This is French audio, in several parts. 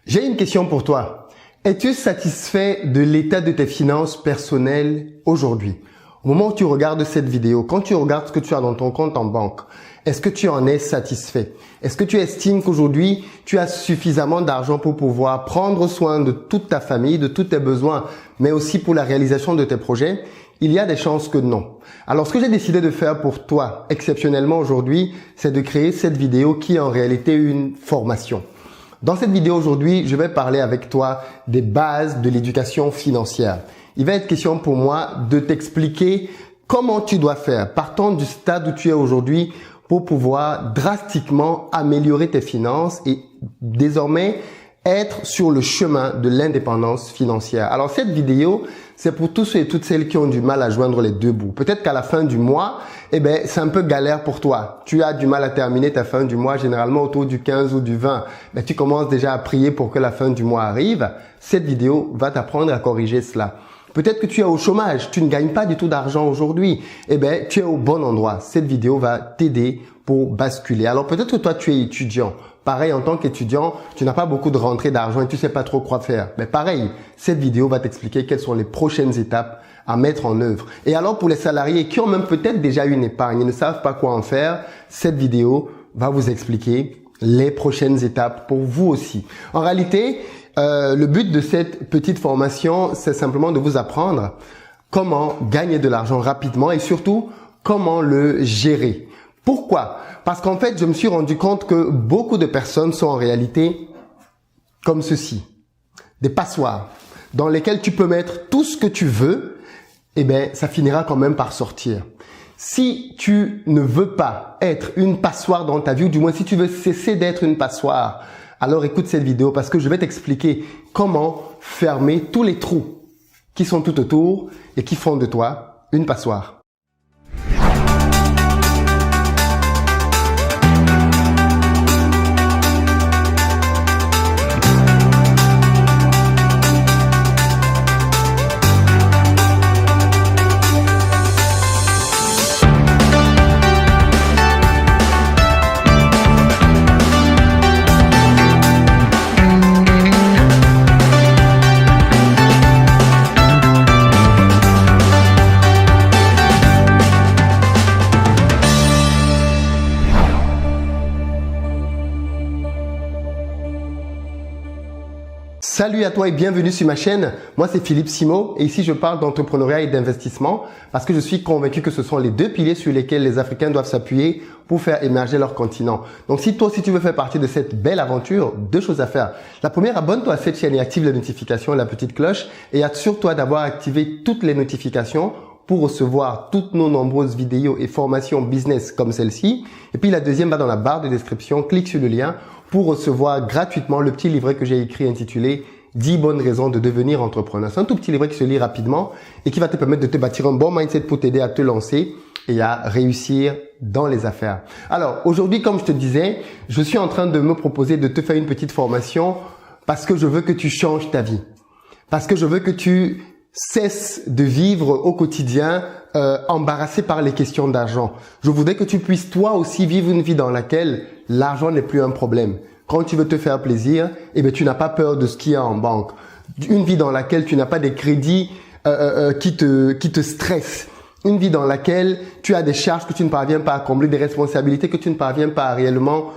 J'ai une question pour toi. Es-tu satisfait de l'état de tes finances personnelles aujourd'hui? Au moment où tu regardes cette vidéo, quand tu regardes ce que tu as dans ton compte en banque, est-ce que tu en es satisfait? Est-ce que tu estimes qu'aujourd'hui, tu as suffisamment d'argent pour pouvoir prendre soin de toute ta famille, de tous tes besoins, mais aussi pour la réalisation de tes projets? Il y a des chances que non. Alors, ce que j'ai décidé de faire pour toi, exceptionnellement aujourd'hui, c'est de créer cette vidéo qui est en réalité une formation. Dans cette vidéo aujourd'hui, je vais parler avec toi des bases de l'éducation financière. Il va être question pour moi de t'expliquer comment tu dois faire, partant du stade où tu es aujourd'hui, pour pouvoir drastiquement améliorer tes finances et désormais être sur le chemin de l'indépendance financière. Alors cette vidéo, c'est pour tous ceux et toutes celles qui ont du mal à joindre les deux bouts. Peut-être qu'à la fin du mois, c'est un peu galère pour toi. Tu as du mal à terminer ta fin du mois, généralement autour du 15 ou du 20. Tu commences déjà à prier pour que la fin du mois arrive. Cette vidéo va t'apprendre à corriger cela. Peut-être que tu es au chômage, tu ne gagnes pas du tout d'argent aujourd'hui. Tu es au bon endroit. Cette vidéo va t'aider pour basculer. Alors peut-être que toi, tu es étudiant. Pareil, en tant qu'étudiant, tu n'as pas beaucoup de rentrée d'argent et tu sais pas trop quoi faire. Mais pareil, cette vidéo va t'expliquer quelles sont les prochaines étapes à mettre en œuvre. Et alors pour les salariés qui ont même peut-être déjà une épargne et ne savent pas quoi en faire, cette vidéo va vous expliquer les prochaines étapes pour vous aussi. En réalité, le but de cette petite formation, c'est simplement de vous apprendre comment gagner de l'argent rapidement et surtout comment le gérer. Pourquoi? Parce qu'en fait, je me suis rendu compte que beaucoup de personnes sont en réalité comme ceci. Des passoires dans lesquelles tu peux mettre tout ce que tu veux, ça finira quand même par sortir. Si tu ne veux pas être une passoire dans ta vie, ou du moins si tu veux cesser d'être une passoire, alors écoute cette vidéo parce que je vais t'expliquer comment fermer tous les trous qui sont tout autour et qui font de toi une passoire. Salut à toi et bienvenue sur ma chaîne. Moi, c'est Philippe Simo et ici, je parle d'entrepreneuriat et d'investissement parce que je suis convaincu que ce sont les deux piliers sur lesquels les Africains doivent s'appuyer pour faire émerger leur continent. Donc, si toi aussi tu veux faire partie de cette belle aventure, deux choses à faire. La première, abonne-toi à cette chaîne et active les notifications et la petite cloche et assure-toi d'avoir activé toutes les notifications pour recevoir toutes nos nombreuses vidéos et formations business comme celle-ci. Et puis la deuxième, va dans la barre de description, clique sur le lien pour recevoir gratuitement le petit livret que j'ai écrit intitulé 10 bonnes raisons de devenir entrepreneur. C'est un tout petit livret qui se lit rapidement et qui va te permettre de te bâtir un bon mindset pour t'aider à te lancer et à réussir dans les affaires. Alors aujourd'hui, comme je te disais, je suis en train de me proposer de te faire une petite formation parce que je veux que tu changes ta vie. Parce que je veux que tu cesses de vivre au quotidien embarrassé par les questions d'argent. Je voudrais que tu puisses toi aussi vivre une vie dans laquelle l'argent n'est plus un problème. Quand tu veux te faire plaisir, tu n'as pas peur de ce qu'il y a en banque. Une vie dans laquelle tu n'as pas des crédits qui te stressent. Une vie dans laquelle tu as des charges que tu ne parviens pas à combler, des responsabilités que tu ne parviens pas à réellement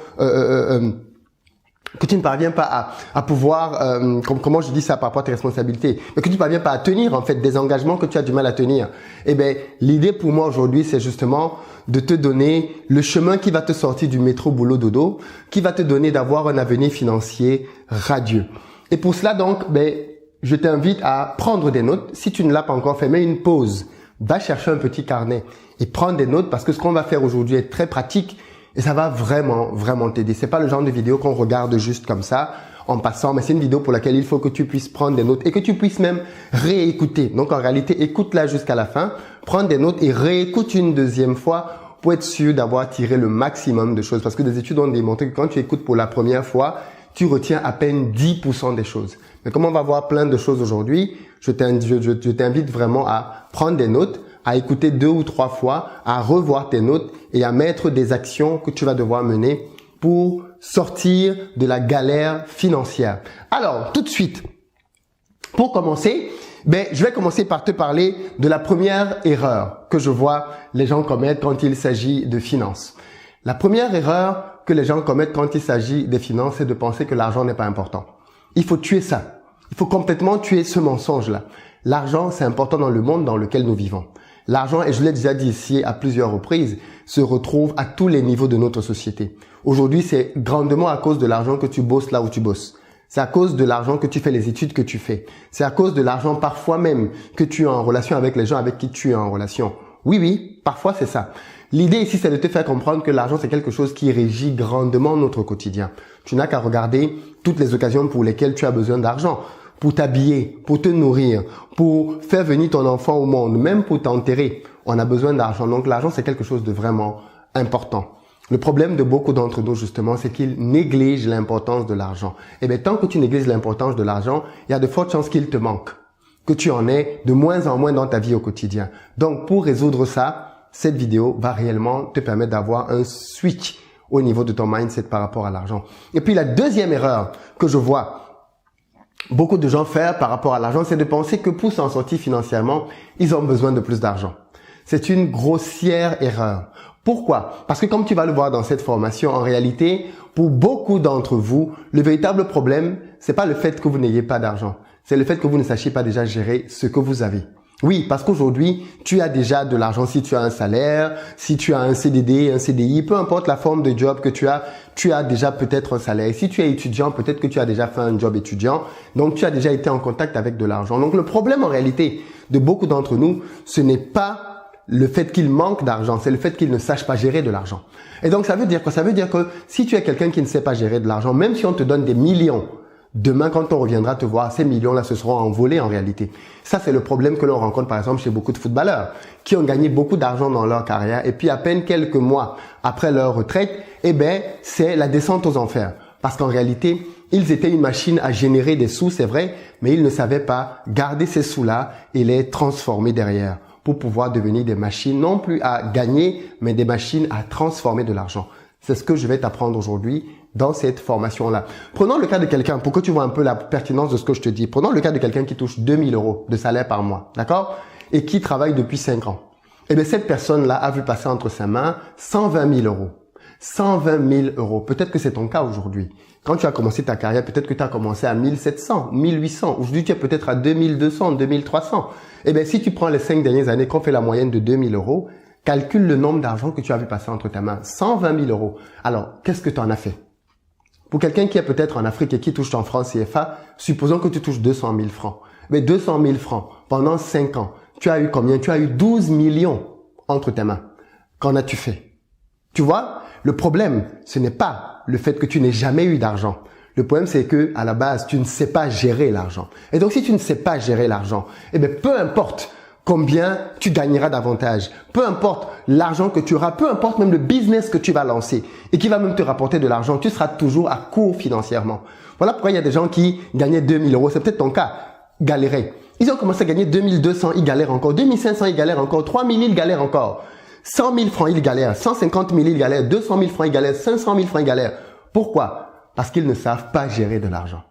que tu ne parviens pas à pouvoir, comment je dis ça par rapport à tes responsabilités, mais que tu ne parviens pas à tenir en fait, des engagements que tu as du mal à tenir. L'idée pour moi aujourd'hui, c'est justement de te donner le chemin qui va te sortir du métro boulot dodo, qui va te donner d'avoir un avenir financier radieux. Et pour cela donc, je t'invite à prendre des notes. Si tu ne l'as pas encore fait, mets une pause, va chercher un petit carnet et prends des notes parce que ce qu'on va faire aujourd'hui est très pratique. Et ça va vraiment t'aider. C'est pas le genre de vidéo qu'on regarde juste comme ça, en passant, mais c'est une vidéo pour laquelle il faut que tu puisses prendre des notes et que tu puisses même réécouter. Donc, en réalité, écoute-la jusqu'à la fin, prends des notes et réécoute une deuxième fois pour être sûr d'avoir tiré le maximum de choses. Parce que des études ont démontré que quand tu écoutes pour la première fois, tu retiens à peine 10% des choses. Mais comme on va voir plein de choses aujourd'hui, je t'invite vraiment à prendre des notes, à écouter 2 ou 3 fois, à revoir tes notes et à mettre des actions que tu vas devoir mener pour sortir de la galère financière? Alors, tout de suite, pour commencer, je vais commencer par te parler de la première erreur que je vois les gens commettre quand il s'agit de finances. La première erreur que les gens commettent quand il s'agit des finances, c'est de penser que l'argent n'est pas important. Il faut tuer ça. Il faut complètement tuer ce mensonge-là. L'argent, c'est important dans le monde dans lequel nous vivons. L'argent, et je l'ai déjà dit ici à plusieurs reprises, se retrouve à tous les niveaux de notre société. Aujourd'hui, c'est grandement à cause de l'argent que tu bosses là où tu bosses. C'est à cause de l'argent que tu fais les études que tu fais. C'est à cause de l'argent parfois même que tu es en relation avec les gens avec qui tu es en relation. Oui, parfois c'est ça. L'idée ici, c'est de te faire comprendre que l'argent, c'est quelque chose qui régit grandement notre quotidien. Tu n'as qu'à regarder toutes les occasions pour lesquelles tu as besoin d'argent. Pour t'habiller, pour te nourrir, pour faire venir ton enfant au monde, même pour t'enterrer, on a besoin d'argent. Donc l'argent, c'est quelque chose de vraiment important. Le problème de beaucoup d'entre nous, justement, c'est qu'ils négligent l'importance de l'argent. Et bien, tant que tu négliges l'importance de l'argent, il y a de fortes chances qu'il te manque, que tu en aies de moins en moins dans ta vie au quotidien. Donc, pour résoudre ça, cette vidéo va réellement te permettre d'avoir un switch au niveau de ton mindset par rapport à l'argent. Et puis, la deuxième erreur que je vois beaucoup de gens faire par rapport à l'argent, c'est de penser que pour s'en sortir financièrement, ils ont besoin de plus d'argent. C'est une grossière erreur. Pourquoi? Parce que comme tu vas le voir dans cette formation, en réalité, pour beaucoup d'entre vous, le véritable problème, c'est pas le fait que vous n'ayez pas d'argent. C'est le fait que vous ne sachiez pas déjà gérer ce que vous avez. Oui, parce qu'aujourd'hui, tu as déjà de l'argent si tu as un salaire, si tu as un CDD, un CDI, peu importe la forme de job que tu as déjà peut-être un salaire. Et si tu es étudiant, peut-être que tu as déjà fait un job étudiant, donc tu as déjà été en contact avec de l'argent. Donc le problème en réalité de beaucoup d'entre nous, ce n'est pas le fait qu'il manque d'argent, c'est le fait qu'il ne sache pas gérer de l'argent. Et donc ça veut dire quoi? Ça veut dire que si tu es quelqu'un qui ne sait pas gérer de l'argent, même si on te donne des millions, demain, quand on reviendra te voir, ces millions-là se seront envolés en réalité. Ça, c'est le problème que l'on rencontre par exemple chez beaucoup de footballeurs qui ont gagné beaucoup d'argent dans leur carrière et puis à peine quelques mois après leur retraite, c'est la descente aux enfers. Parce qu'en réalité, ils étaient une machine à générer des sous, c'est vrai, mais ils ne savaient pas garder ces sous-là et les transformer derrière pour pouvoir devenir des machines non plus à gagner, mais des machines à transformer de l'argent. C'est ce que je vais t'apprendre aujourd'hui dans cette formation-là. Prenons le cas de quelqu'un, pour que tu vois un peu la pertinence de ce que je te dis. Prenons le cas de quelqu'un qui touche 2000 € de salaire par mois, d'accord? Et qui travaille depuis 5 ans. Eh bien, cette personne-là a vu passer entre ses mains 120 000 €. 120 000 €. Peut-être que c'est ton cas aujourd'hui. Quand tu as commencé ta carrière, peut-être que tu as commencé à 1700, 1800. Aujourd'hui, tu es peut-être à 2200, 2300. Eh bien, si tu prends les 5 dernières années, qu'on fait la moyenne de 2000 €, calcule le nombre d'argent que tu as vu passer entre tes mains. 120 000 €. Alors, qu'est-ce que tu en as fait? Pour quelqu'un qui est peut-être en Afrique et qui touche ton franc CFA, supposons que tu touches 200 000 francs. Mais 200 000 francs, pendant 5 ans, tu as eu combien? Tu as eu 12 millions entre tes mains. Qu'en as-tu fait? Tu vois, le problème, ce n'est pas le fait que tu n'aies jamais eu d'argent. Le problème, c'est que à la base, tu ne sais pas gérer l'argent. Et donc, si tu ne sais pas gérer l'argent, eh bien, peu importe combien tu gagneras davantage, peu importe l'argent que tu auras, peu importe même le business que tu vas lancer et qui va même te rapporter de l'argent, tu seras toujours à court financièrement. Voilà pourquoi il y a des gens qui gagnaient 2000 €. C'est peut-être ton cas. Galéraient. Ils ont commencé à gagner 2200, ils galèrent encore. 2500, ils galèrent encore. 3000, ils galèrent encore. 100 000 francs, ils galèrent. 150 000, ils galèrent. 200 000 francs, ils galèrent. 500 000 francs, ils galèrent. Pourquoi? Parce qu'ils ne savent pas gérer de l'argent.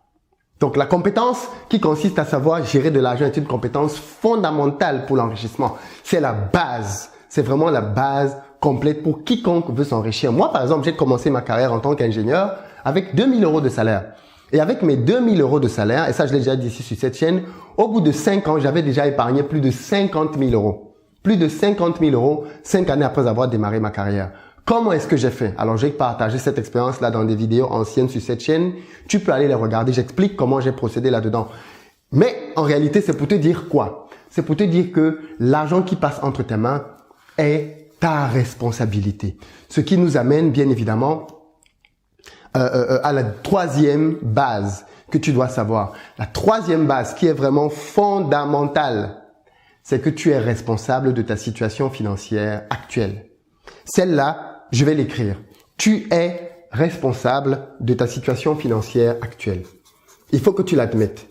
Donc, la compétence qui consiste à savoir gérer de l'argent est une compétence fondamentale pour l'enrichissement. C'est la base. C'est vraiment la base complète pour quiconque veut s'enrichir. Moi, par exemple, j'ai commencé ma carrière en tant qu'ingénieur avec 2000 € de salaire. Et avec mes 2000 € de salaire, et ça, je l'ai déjà dit ici sur cette chaîne, au bout de 5 ans, j'avais déjà épargné plus de 50 000 €. Plus de 50 000 € 5 années après avoir démarré ma carrière. Comment est-ce que j'ai fait? Alors, j'ai partagé cette expérience-là dans des vidéos anciennes sur cette chaîne. Tu peux aller les regarder. J'explique comment j'ai procédé là-dedans. Mais en réalité, c'est pour te dire quoi? C'est pour te dire que l'argent qui passe entre tes mains est ta responsabilité. Ce qui nous amène, bien évidemment, à la troisième base que tu dois savoir. La troisième base qui est vraiment fondamentale, c'est que tu es responsable de ta situation financière actuelle. Celle-là, je vais l'écrire. Tu es responsable de ta situation financière actuelle. Il faut que tu l'admettes.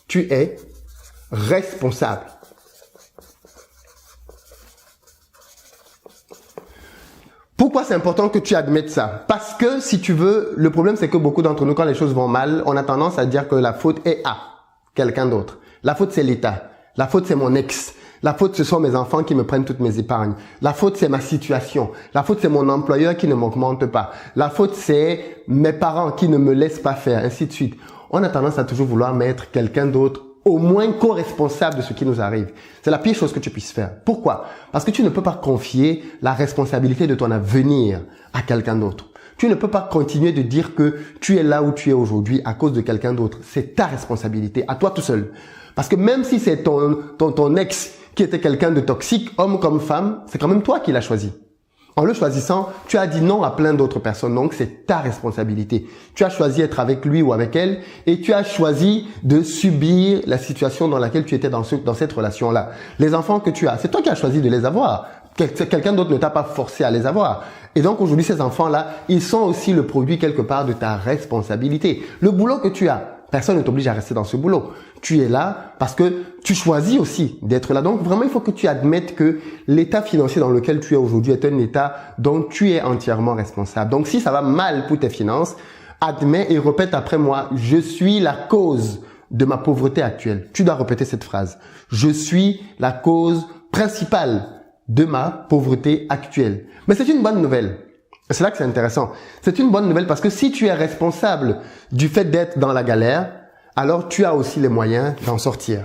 Tu es responsable. Pourquoi c'est important que tu admettes ça? Parce que si tu veux, le problème c'est que beaucoup d'entre nous, quand les choses vont mal, on a tendance à dire que la faute est à quelqu'un d'autre. La faute c'est l'État. La faute c'est mon ex. La faute, ce sont mes enfants qui me prennent toutes mes épargnes. La faute, c'est ma situation. La faute, c'est mon employeur qui ne m'augmente pas. La faute, c'est mes parents qui ne me laissent pas faire, ainsi de suite. On a tendance à toujours vouloir mettre quelqu'un d'autre au moins co-responsable de ce qui nous arrive. C'est la pire chose que tu puisses faire. Pourquoi? Parce que tu ne peux pas confier la responsabilité de ton avenir à quelqu'un d'autre. Tu ne peux pas continuer de dire que tu es là où tu es aujourd'hui à cause de quelqu'un d'autre. C'est ta responsabilité, à toi tout seul. Parce que même si c'est ton ex qui était quelqu'un de toxique, homme comme femme, c'est quand même toi qui l'as choisi. En le choisissant, tu as dit non à plein d'autres personnes, donc c'est ta responsabilité. Tu as choisi d'être avec lui ou avec elle et tu as choisi de subir la situation dans laquelle tu étais dans cette relation-là. Les enfants que tu as, c'est toi qui as choisi de les avoir. Quelqu'un d'autre ne t'a pas forcé à les avoir. Et donc aujourd'hui, ces enfants-là, ils sont aussi le produit quelque part de ta responsabilité. Le boulot que tu as, personne ne t'oblige à rester dans ce boulot. Tu es là parce que tu choisis aussi d'être là. Donc vraiment, il faut que tu admettes que l'état financier dans lequel tu es aujourd'hui est un état dont tu es entièrement responsable. Donc si ça va mal pour tes finances, admets et répète après moi, je suis la cause de ma pauvreté actuelle. Tu dois répéter cette phrase. Je suis la cause principale de ma pauvreté actuelle. Mais c'est une bonne nouvelle. C'est là que c'est intéressant. C'est une bonne nouvelle parce que si tu es responsable du fait d'être dans la galère, alors tu as aussi les moyens d'en sortir.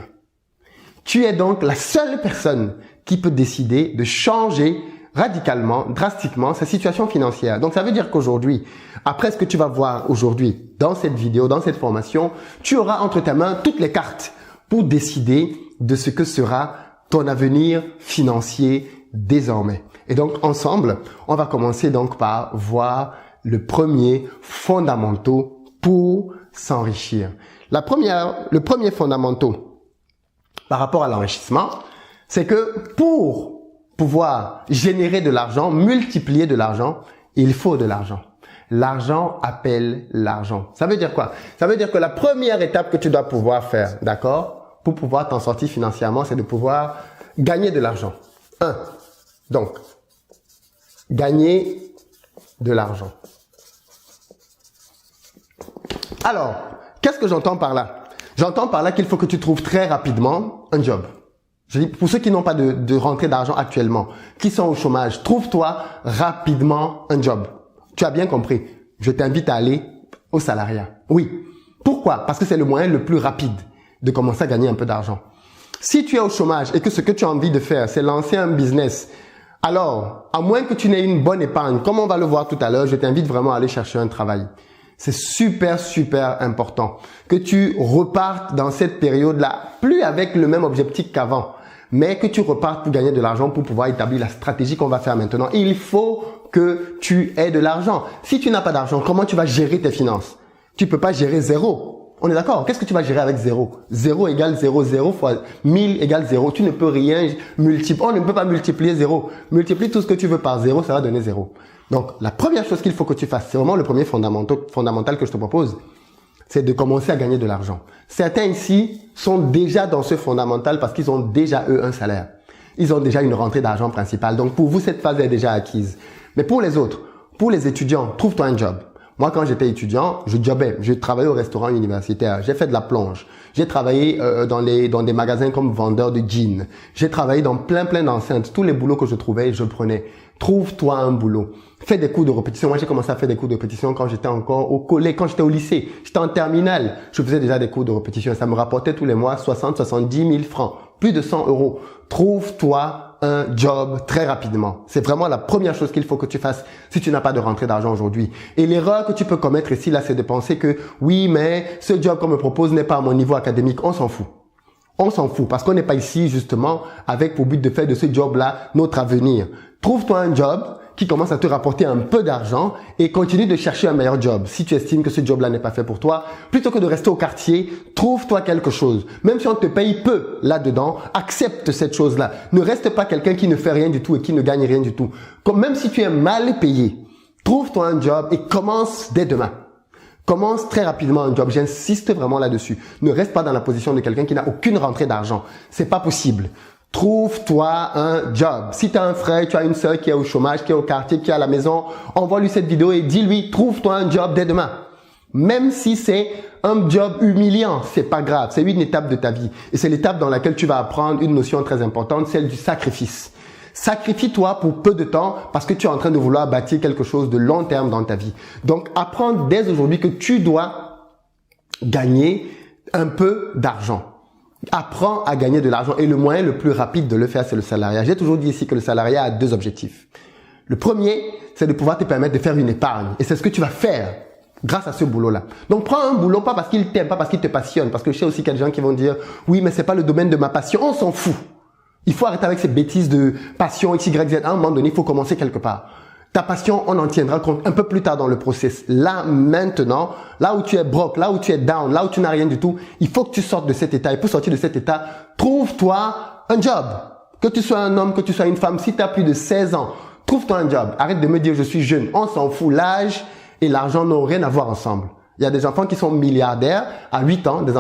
Tu es donc la seule personne qui peut décider de changer radicalement, drastiquement sa situation financière. Donc ça veut dire qu'aujourd'hui, après ce que tu vas voir aujourd'hui dans cette vidéo, dans cette formation, tu auras entre tes mains toutes les cartes pour décider de ce que sera ton avenir financier désormais. Et donc ensemble, on va commencer donc par voir le premier fondamental pour s'enrichir. Le premier fondamental par rapport à l'enrichissement, c'est que pour pouvoir générer de l'argent, multiplier de l'argent, il faut de l'argent. L'argent appelle l'argent. Ça veut dire quoi? Ça veut dire que la première étape que tu dois pouvoir faire, d'accord, pour pouvoir t'en sortir financièrement, c'est de pouvoir gagner de l'argent. Donc, gagner de l'argent. Alors, qu'est-ce que j'entends par là? J'entends par là qu'il faut que tu trouves très rapidement un job. Je dis, pour ceux qui n'ont pas de rentrée d'argent actuellement, qui sont au chômage, trouve-toi rapidement un job. Tu as bien compris. Je t'invite à aller au salariat. Oui. Pourquoi? Parce que c'est le moyen le plus rapide de commencer à gagner un peu d'argent. Si tu es au chômage et que ce que tu as envie de faire, c'est lancer un business, alors, à moins que tu n'aies une bonne épargne, comme on va le voir tout à l'heure, je t'invite vraiment à aller chercher un travail. C'est super, super important que tu repartes dans cette période-là, plus avec le même objectif qu'avant, mais que tu repartes pour gagner de l'argent pour pouvoir établir la stratégie qu'on va faire maintenant. Il faut que tu aies de l'argent. Si tu n'as pas d'argent, comment tu vas gérer tes finances? Tu peux pas gérer zéro. On est d'accord? Qu'est-ce que tu vas gérer avec zéro? 0 égale 0, 0 fois 1000 égale 0. Tu ne peux rien multiplier. On ne peut pas multiplier 0. Multiplie tout ce que tu veux par 0, ça va donner 0. Donc, la première chose qu'il faut que tu fasses, c'est vraiment le premier fondamental que je te propose, c'est de commencer à gagner de l'argent. Certains ici sont déjà dans ce fondamental parce qu'ils ont déjà, eux, un salaire. Ils ont déjà une rentrée d'argent principale. Donc, pour vous, cette phase est déjà acquise. Mais pour les autres, pour les étudiants, trouve-toi un job. Moi, quand j'étais étudiant, je jobais. Je travaillais au restaurant universitaire. J'ai fait de la plonge. J'ai travaillé dans des magasins comme vendeur de jeans. J'ai travaillé dans plein d'enceintes. Tous les boulots que je trouvais, je prenais. Trouve-toi un boulot. Fais des cours de répétition. Moi, j'ai commencé à faire des cours de répétition quand j'étais encore au collège, quand j'étais au lycée. J'étais en terminale. Je faisais déjà des cours de répétition. Ça me rapportait tous les mois 70 000 francs. Plus de 100 euros. Trouve-toi un job très rapidement. C'est vraiment la première chose qu'il faut que tu fasses si tu n'as pas de rentrée d'argent aujourd'hui. Et l'erreur que tu peux commettre ici, là, c'est de penser que oui, mais ce job qu'on me propose n'est pas à mon niveau académique. On s'en fout. On s'en fout parce qu'on n'est pas ici justement avec pour but de faire de ce job-là notre avenir. Trouve-toi un job qui commence à te rapporter un peu d'argent et continue de chercher un meilleur job. Si tu estimes que ce job-là n'est pas fait pour toi, plutôt que de rester au quartier, trouve-toi quelque chose. Même si on te paye peu là-dedans, accepte cette chose-là. Ne reste pas quelqu'un qui ne fait rien du tout et qui ne gagne rien du tout. Même si tu es mal payé, trouve-toi un job et commence dès demain. Commence très rapidement un job. J'insiste vraiment là-dessus. Ne reste pas dans la position de quelqu'un qui n'a aucune rentrée d'argent. C'est pas possible. Trouve-toi un job. Si tu as un frère, tu as une soeur qui est au chômage, qui est au quartier, qui est à la maison, envoie-lui cette vidéo et dis-lui, trouve-toi un job dès demain. Même si c'est un job humiliant, c'est pas grave. C'est une étape de ta vie. Et c'est l'étape dans laquelle tu vas apprendre une notion très importante, celle du sacrifice. Sacrifie-toi pour peu de temps parce que tu es en train de vouloir bâtir quelque chose de long terme dans ta vie. Donc, apprends dès aujourd'hui que tu dois gagner un peu d'argent. Apprends à gagner de l'argent et le moyen le plus rapide de le faire, c'est le salariat. J'ai toujours dit ici que le salariat a deux objectifs. Le premier, c'est de pouvoir te permettre de faire une épargne et c'est ce que tu vas faire grâce à ce boulot-là. Donc, prends un boulot pas parce qu'il t'aime, pas parce qu'il te passionne, parce que je sais aussi qu'il y a des gens qui vont dire « Oui, mais c'est pas le domaine de ma passion. » On s'en fout. Il faut arrêter avec ces bêtises de passion X, Y, Z. À un moment donné, il faut commencer quelque part. Ta passion, on en tiendra compte un peu plus tard dans le process. Là, maintenant, là où tu es broke, là où tu es down, là où tu n'as rien du tout, il faut que tu sortes de cet état. Et pour sortir de cet état, trouve-toi un job. Que tu sois un homme, que tu sois une femme, si tu as plus de 16 ans, trouve-toi un job. Arrête de me dire je suis jeune. On s'en fout. L'âge et l'argent n'ont rien à voir ensemble. Il y a des enfants qui sont milliardaires à 8 ans, des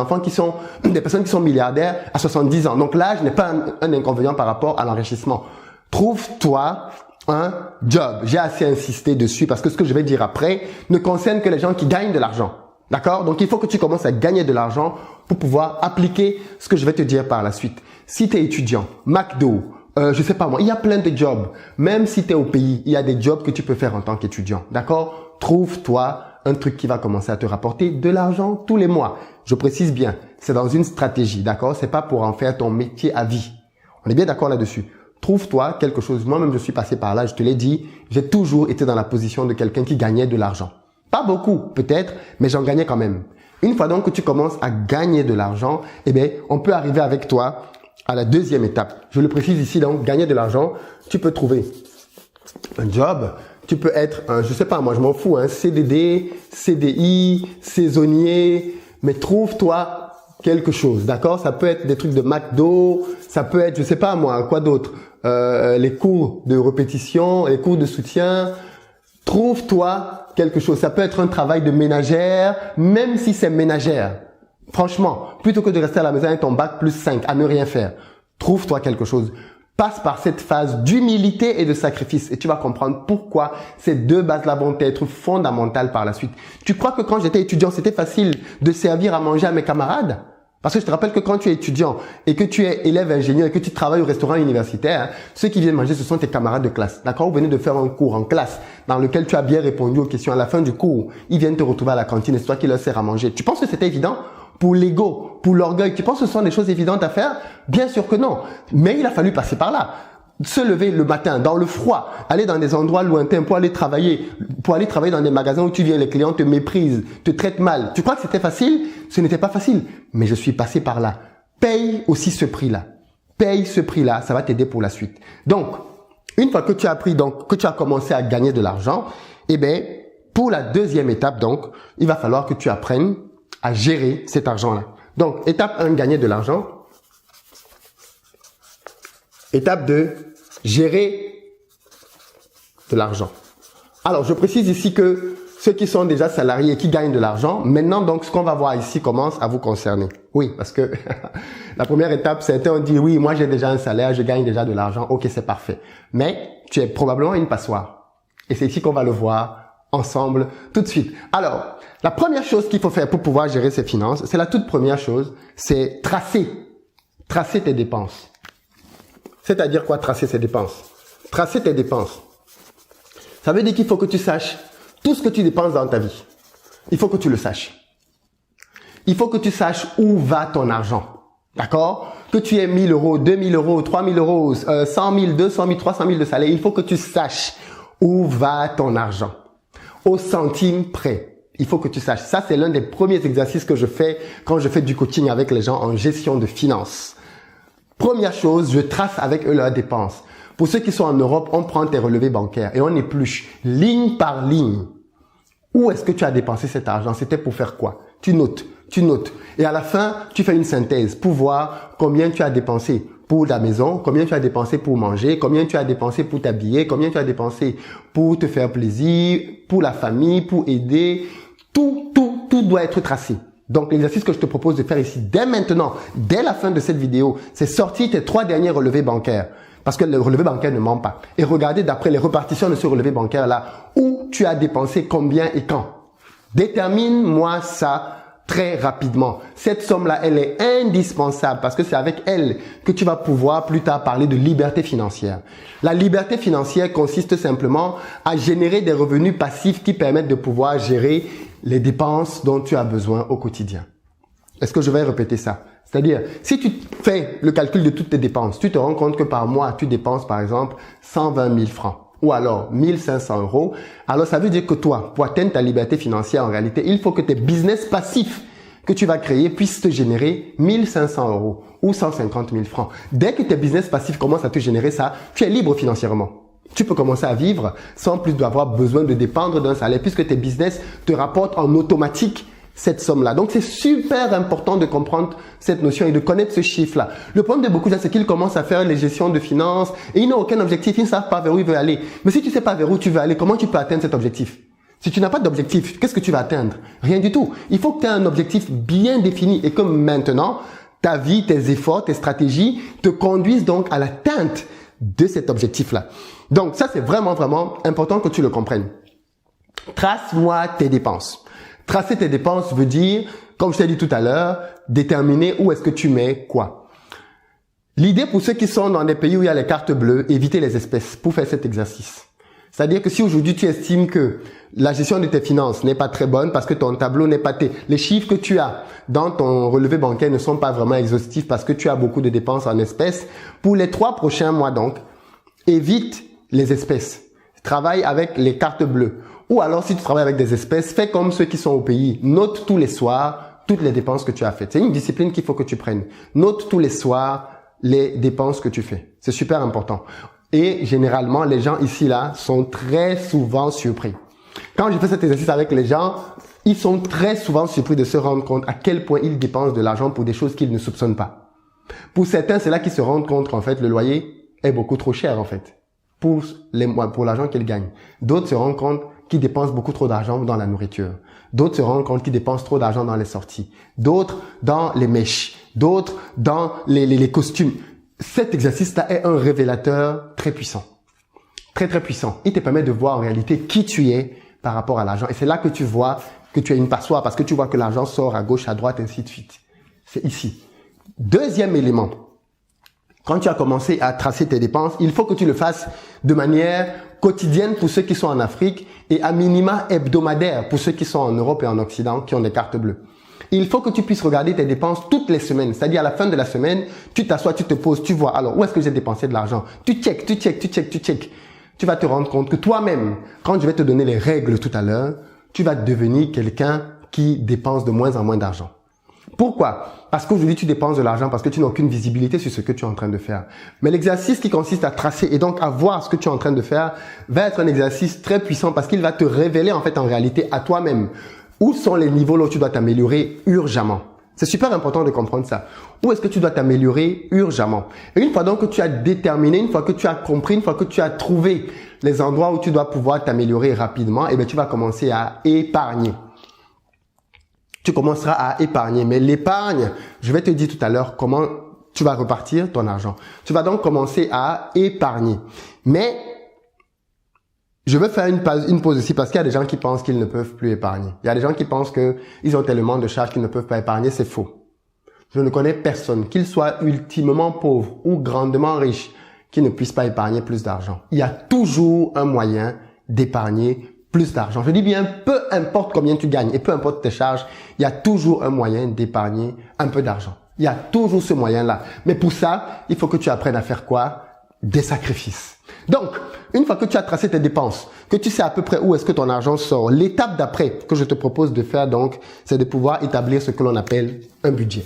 personnes qui sont milliardaires à 70 ans. Donc l'âge n'est pas un inconvénient par rapport à l'enrichissement. Trouve-toi un job. J'ai assez insisté dessus parce que ce que je vais dire après ne concerne que les gens qui gagnent de l'argent. D'accord? Donc il faut que tu commences à gagner de l'argent pour pouvoir appliquer ce que je vais te dire par la suite. Si tu es étudiant, McDo, je sais pas moi, il y a plein de jobs. Même si tu es au pays, il y a des jobs que tu peux faire en tant qu'étudiant. D'accord? Trouve-toi un truc qui va commencer à te rapporter de l'argent tous les mois. Je précise bien, c'est dans une stratégie, d'accord? C'est pas pour en faire ton métier à vie. On est bien d'accord là-dessus. Trouve-toi quelque chose. Moi-même, je suis passé par là, je te l'ai dit, j'ai toujours été dans la position de quelqu'un qui gagnait de l'argent. Pas beaucoup, peut-être, mais j'en gagnais quand même. Une fois donc que tu commences à gagner de l'argent, eh bien, on peut arriver avec toi à la deuxième étape. Je le précise ici, donc, gagner de l'argent, tu peux trouver un job, tu peux être, je sais pas, moi, je m'en fous, un CDD, CDI, saisonnier, mais trouve-toi quelque chose, d'accord? Ça peut être des trucs de McDo, ça peut être, je sais pas moi, quoi d'autre? Les cours de répétition, les cours de soutien. Trouve-toi quelque chose. Ça peut être un travail de ménagère, même si c'est ménagère. Franchement, plutôt que de rester à la maison avec ton bac plus 5 à ne rien faire, trouve-toi quelque chose. Passe par cette phase d'humilité et de sacrifice et tu vas comprendre pourquoi ces deux bases-là vont être fondamentales par la suite. Tu crois que quand j'étais étudiant, c'était facile de servir à manger à mes camarades? Parce que je te rappelle que quand tu es étudiant et que tu es élève ingénieur et que tu travailles au restaurant universitaire, ceux qui viennent manger, ce sont tes camarades de classe. D'accord? Vous venez de faire un cours en classe dans lequel tu as bien répondu aux questions. À la fin du cours, ils viennent te retrouver à la cantine et c'est toi qui leur sers à manger. Tu penses que c'était évident? Pour l'ego, pour l'orgueil, tu penses que ce sont des choses évidentes à faire? Bien sûr que non. Mais il a fallu passer par là. Se lever le matin dans le froid, aller dans des endroits lointains pour aller travailler dans des magasins où tu viens, les clients te méprisent, te traitent mal. Tu crois que c'était facile? Ce n'était pas facile. Mais je suis passé par là. Paye aussi ce prix-là. Paye ce prix-là, ça va t'aider pour la suite. Donc, une fois que tu as appris, que tu as commencé à gagner de l'argent, eh bien, pour la deuxième étape, donc, il va falloir que tu apprennes à gérer cet argent-là. Donc, étape 1, gagner de l'argent. Étape 2, gérer de l'argent. Alors, je précise ici que ceux qui sont déjà salariés et qui gagnent de l'argent, maintenant, donc, ce qu'on va voir ici commence à vous concerner. Oui, parce que la première étape, c'était on dit, oui, moi, j'ai déjà un salaire, je gagne déjà de l'argent. Ok, c'est parfait. Mais tu es probablement une passoire. Et c'est ici qu'on va le voir ensemble tout de suite. Alors, la première chose qu'il faut faire pour pouvoir gérer ses finances, c'est la toute première chose, c'est tracer tes dépenses. C'est-à-dire quoi, tracer ses dépenses? Tracer tes dépenses. Ça veut dire qu'il faut que tu saches tout ce que tu dépenses dans ta vie. Il faut que tu le saches. Il faut que tu saches où va ton argent. D'accord? Que tu aies 1000 euros, 2000 euros, 3000 euros, 100 000, 200 000, 300 000 de salaire. Il faut que tu saches où va ton argent. Au centime près. Il faut que tu saches. Ça, c'est l'un des premiers exercices que je fais quand je fais du coaching avec les gens en gestion de finances. Première chose, je trace avec eux leurs dépenses. Pour ceux qui sont en Europe, on prend tes relevés bancaires et on épluche ligne par ligne. Où est-ce que tu as dépensé cet argent? C'était pour faire quoi? Tu notes. Et à la fin, tu fais une synthèse pour voir combien tu as dépensé pour ta maison, combien tu as dépensé pour manger, combien tu as dépensé pour t'habiller, combien tu as dépensé pour te faire plaisir, pour la famille, pour aider. Tout doit être tracé. Donc, l'exercice que je te propose de faire ici, dès maintenant, dès la fin de cette vidéo, c'est sortir tes 3 derniers relevés bancaires. Parce que le relevé bancaire ne ment pas. Et regarder d'après les répartitions de ce relevé bancaire-là, où tu as dépensé combien et quand. Détermine-moi ça très rapidement. Cette somme-là, elle est indispensable parce que c'est avec elle que tu vas pouvoir plus tard parler de liberté financière. La liberté financière consiste simplement à générer des revenus passifs qui permettent de pouvoir gérer les dépenses dont tu as besoin au quotidien. Est-ce que je vais répéter ça? C'est-à-dire, si tu fais le calcul de toutes tes dépenses, tu te rends compte que par mois, tu dépenses par exemple 120 000 francs ou alors 1500 euros. Alors, ça veut dire que toi, pour atteindre ta liberté financière en réalité, il faut que tes business passifs que tu vas créer puissent te générer 1500 euros ou 150 000 francs. Dès que tes business passifs commencent à te générer ça, tu es libre financièrement. Tu peux commencer à vivre sans plus d'avoir besoin de dépendre d'un salaire puisque tes business te rapportent en automatique cette somme-là. Donc, c'est super important de comprendre cette notion et de connaître ce chiffre-là. Le problème de beaucoup de gens, c'est qu'ils commencent à faire les gestions de finances et ils n'ont aucun objectif. Ils ne savent pas vers où ils veulent aller. Mais si tu ne sais pas vers où tu veux aller, comment tu peux atteindre cet objectif? Si tu n'as pas d'objectif, qu'est-ce que tu vas atteindre? Rien du tout. Il faut que tu aies un objectif bien défini et que maintenant, ta vie, tes efforts, tes stratégies te conduisent donc à l'atteinte de cet objectif-là. Donc, ça, c'est vraiment, vraiment important que tu le comprennes. Trace-moi tes dépenses. Tracer tes dépenses veut dire, comme je t'ai dit tout à l'heure, déterminer où est-ce que tu mets quoi. L'idée pour ceux qui sont dans des pays où il y a les cartes bleues, éviter les espèces pour faire cet exercice. C'est-à-dire que si aujourd'hui tu estimes que la gestion de tes finances n'est pas très bonne parce que ton tableau n'est pas les chiffres que tu as dans ton relevé bancaire ne sont pas vraiment exhaustifs parce que tu as beaucoup de dépenses en espèces, pour les 3 prochains mois donc, évite les espèces. Travaille avec les cartes bleues. Ou alors, si tu travailles avec des espèces, fais comme ceux qui sont au pays. Note tous les soirs toutes les dépenses que tu as faites. C'est une discipline qu'il faut que tu prennes. Note tous les soirs les dépenses que tu fais. C'est super important. Et généralement, les gens ici, là, sont très souvent surpris. Quand je fais cet exercice avec les gens, ils sont très souvent surpris de se rendre compte à quel point ils dépensent de l'argent pour des choses qu'ils ne soupçonnent pas. Pour certains, c'est là qu'ils se rendent compte qu'en fait, le loyer est beaucoup trop cher, en fait, pour l'argent qu'ils gagnent. D'autres se rendent compte qui dépensent beaucoup trop d'argent dans la nourriture. D'autres se rendent compte qu'ils dépensent trop d'argent dans les sorties. D'autres dans les mèches. D'autres dans les costumes. Cet exercice-là est un révélateur très puissant. Très, très puissant. Il te permet de voir en réalité qui tu es par rapport à l'argent. Et c'est là que tu vois que tu es une passoire parce que tu vois que l'argent sort à gauche, à droite, ainsi de suite. C'est ici. Deuxième élément. Quand tu as commencé à tracer tes dépenses, il faut que tu le fasses de manière quotidienne pour ceux qui sont en Afrique et à minima hebdomadaire pour ceux qui sont en Europe et en Occident qui ont des cartes bleues. Il faut que tu puisses regarder tes dépenses toutes les semaines. C'est-à-dire à la fin de la semaine, tu t'assois, tu te poses, tu vois, alors où est-ce que j'ai dépensé de l'argent? Tu check. Tu vas te rendre compte que toi-même, quand je vais te donner les règles tout à l'heure, tu vas devenir quelqu'un qui dépense de moins en moins d'argent. Pourquoi? Parce qu'aujourd'hui, tu dépenses de l'argent parce que tu n'as aucune visibilité sur ce que tu es en train de faire. Mais l'exercice qui consiste à tracer et donc à voir ce que tu es en train de faire va être un exercice très puissant parce qu'il va te révéler en fait en réalité à toi-même où sont les niveaux là où tu dois t'améliorer urgemment. C'est super important de comprendre ça. Où est-ce que tu dois t'améliorer urgemment? Et une fois donc que tu as déterminé, une fois que tu as compris, une fois que tu as trouvé les endroits où tu dois pouvoir t'améliorer rapidement, eh bien, tu vas commencer à épargner. Tu commenceras à épargner. Mais l'épargne, je vais te dire tout à l'heure comment tu vas repartir ton argent. Tu vas donc commencer à épargner. Mais je veux faire une pause ici parce qu'il y a des gens qui pensent qu'ils ne peuvent plus épargner. Il y a des gens qui pensent qu'ils ont tellement de charges qu'ils ne peuvent pas épargner. C'est faux. Je ne connais personne, qu'il soit ultimement pauvre ou grandement riche, qui ne puisse pas épargner plus d'argent. Il y a toujours un moyen d'épargner plus d'argent. Je dis bien, peu importe combien tu gagnes et peu importe tes charges, il y a toujours un moyen d'épargner un peu d'argent. Il y a toujours ce moyen-là. Mais pour ça, il faut que tu apprennes à faire quoi? Des sacrifices. Donc, une fois que tu as tracé tes dépenses, que tu sais à peu près où est-ce que ton argent sort, l'étape d'après que je te propose de faire donc, c'est de pouvoir établir ce que l'on appelle un budget.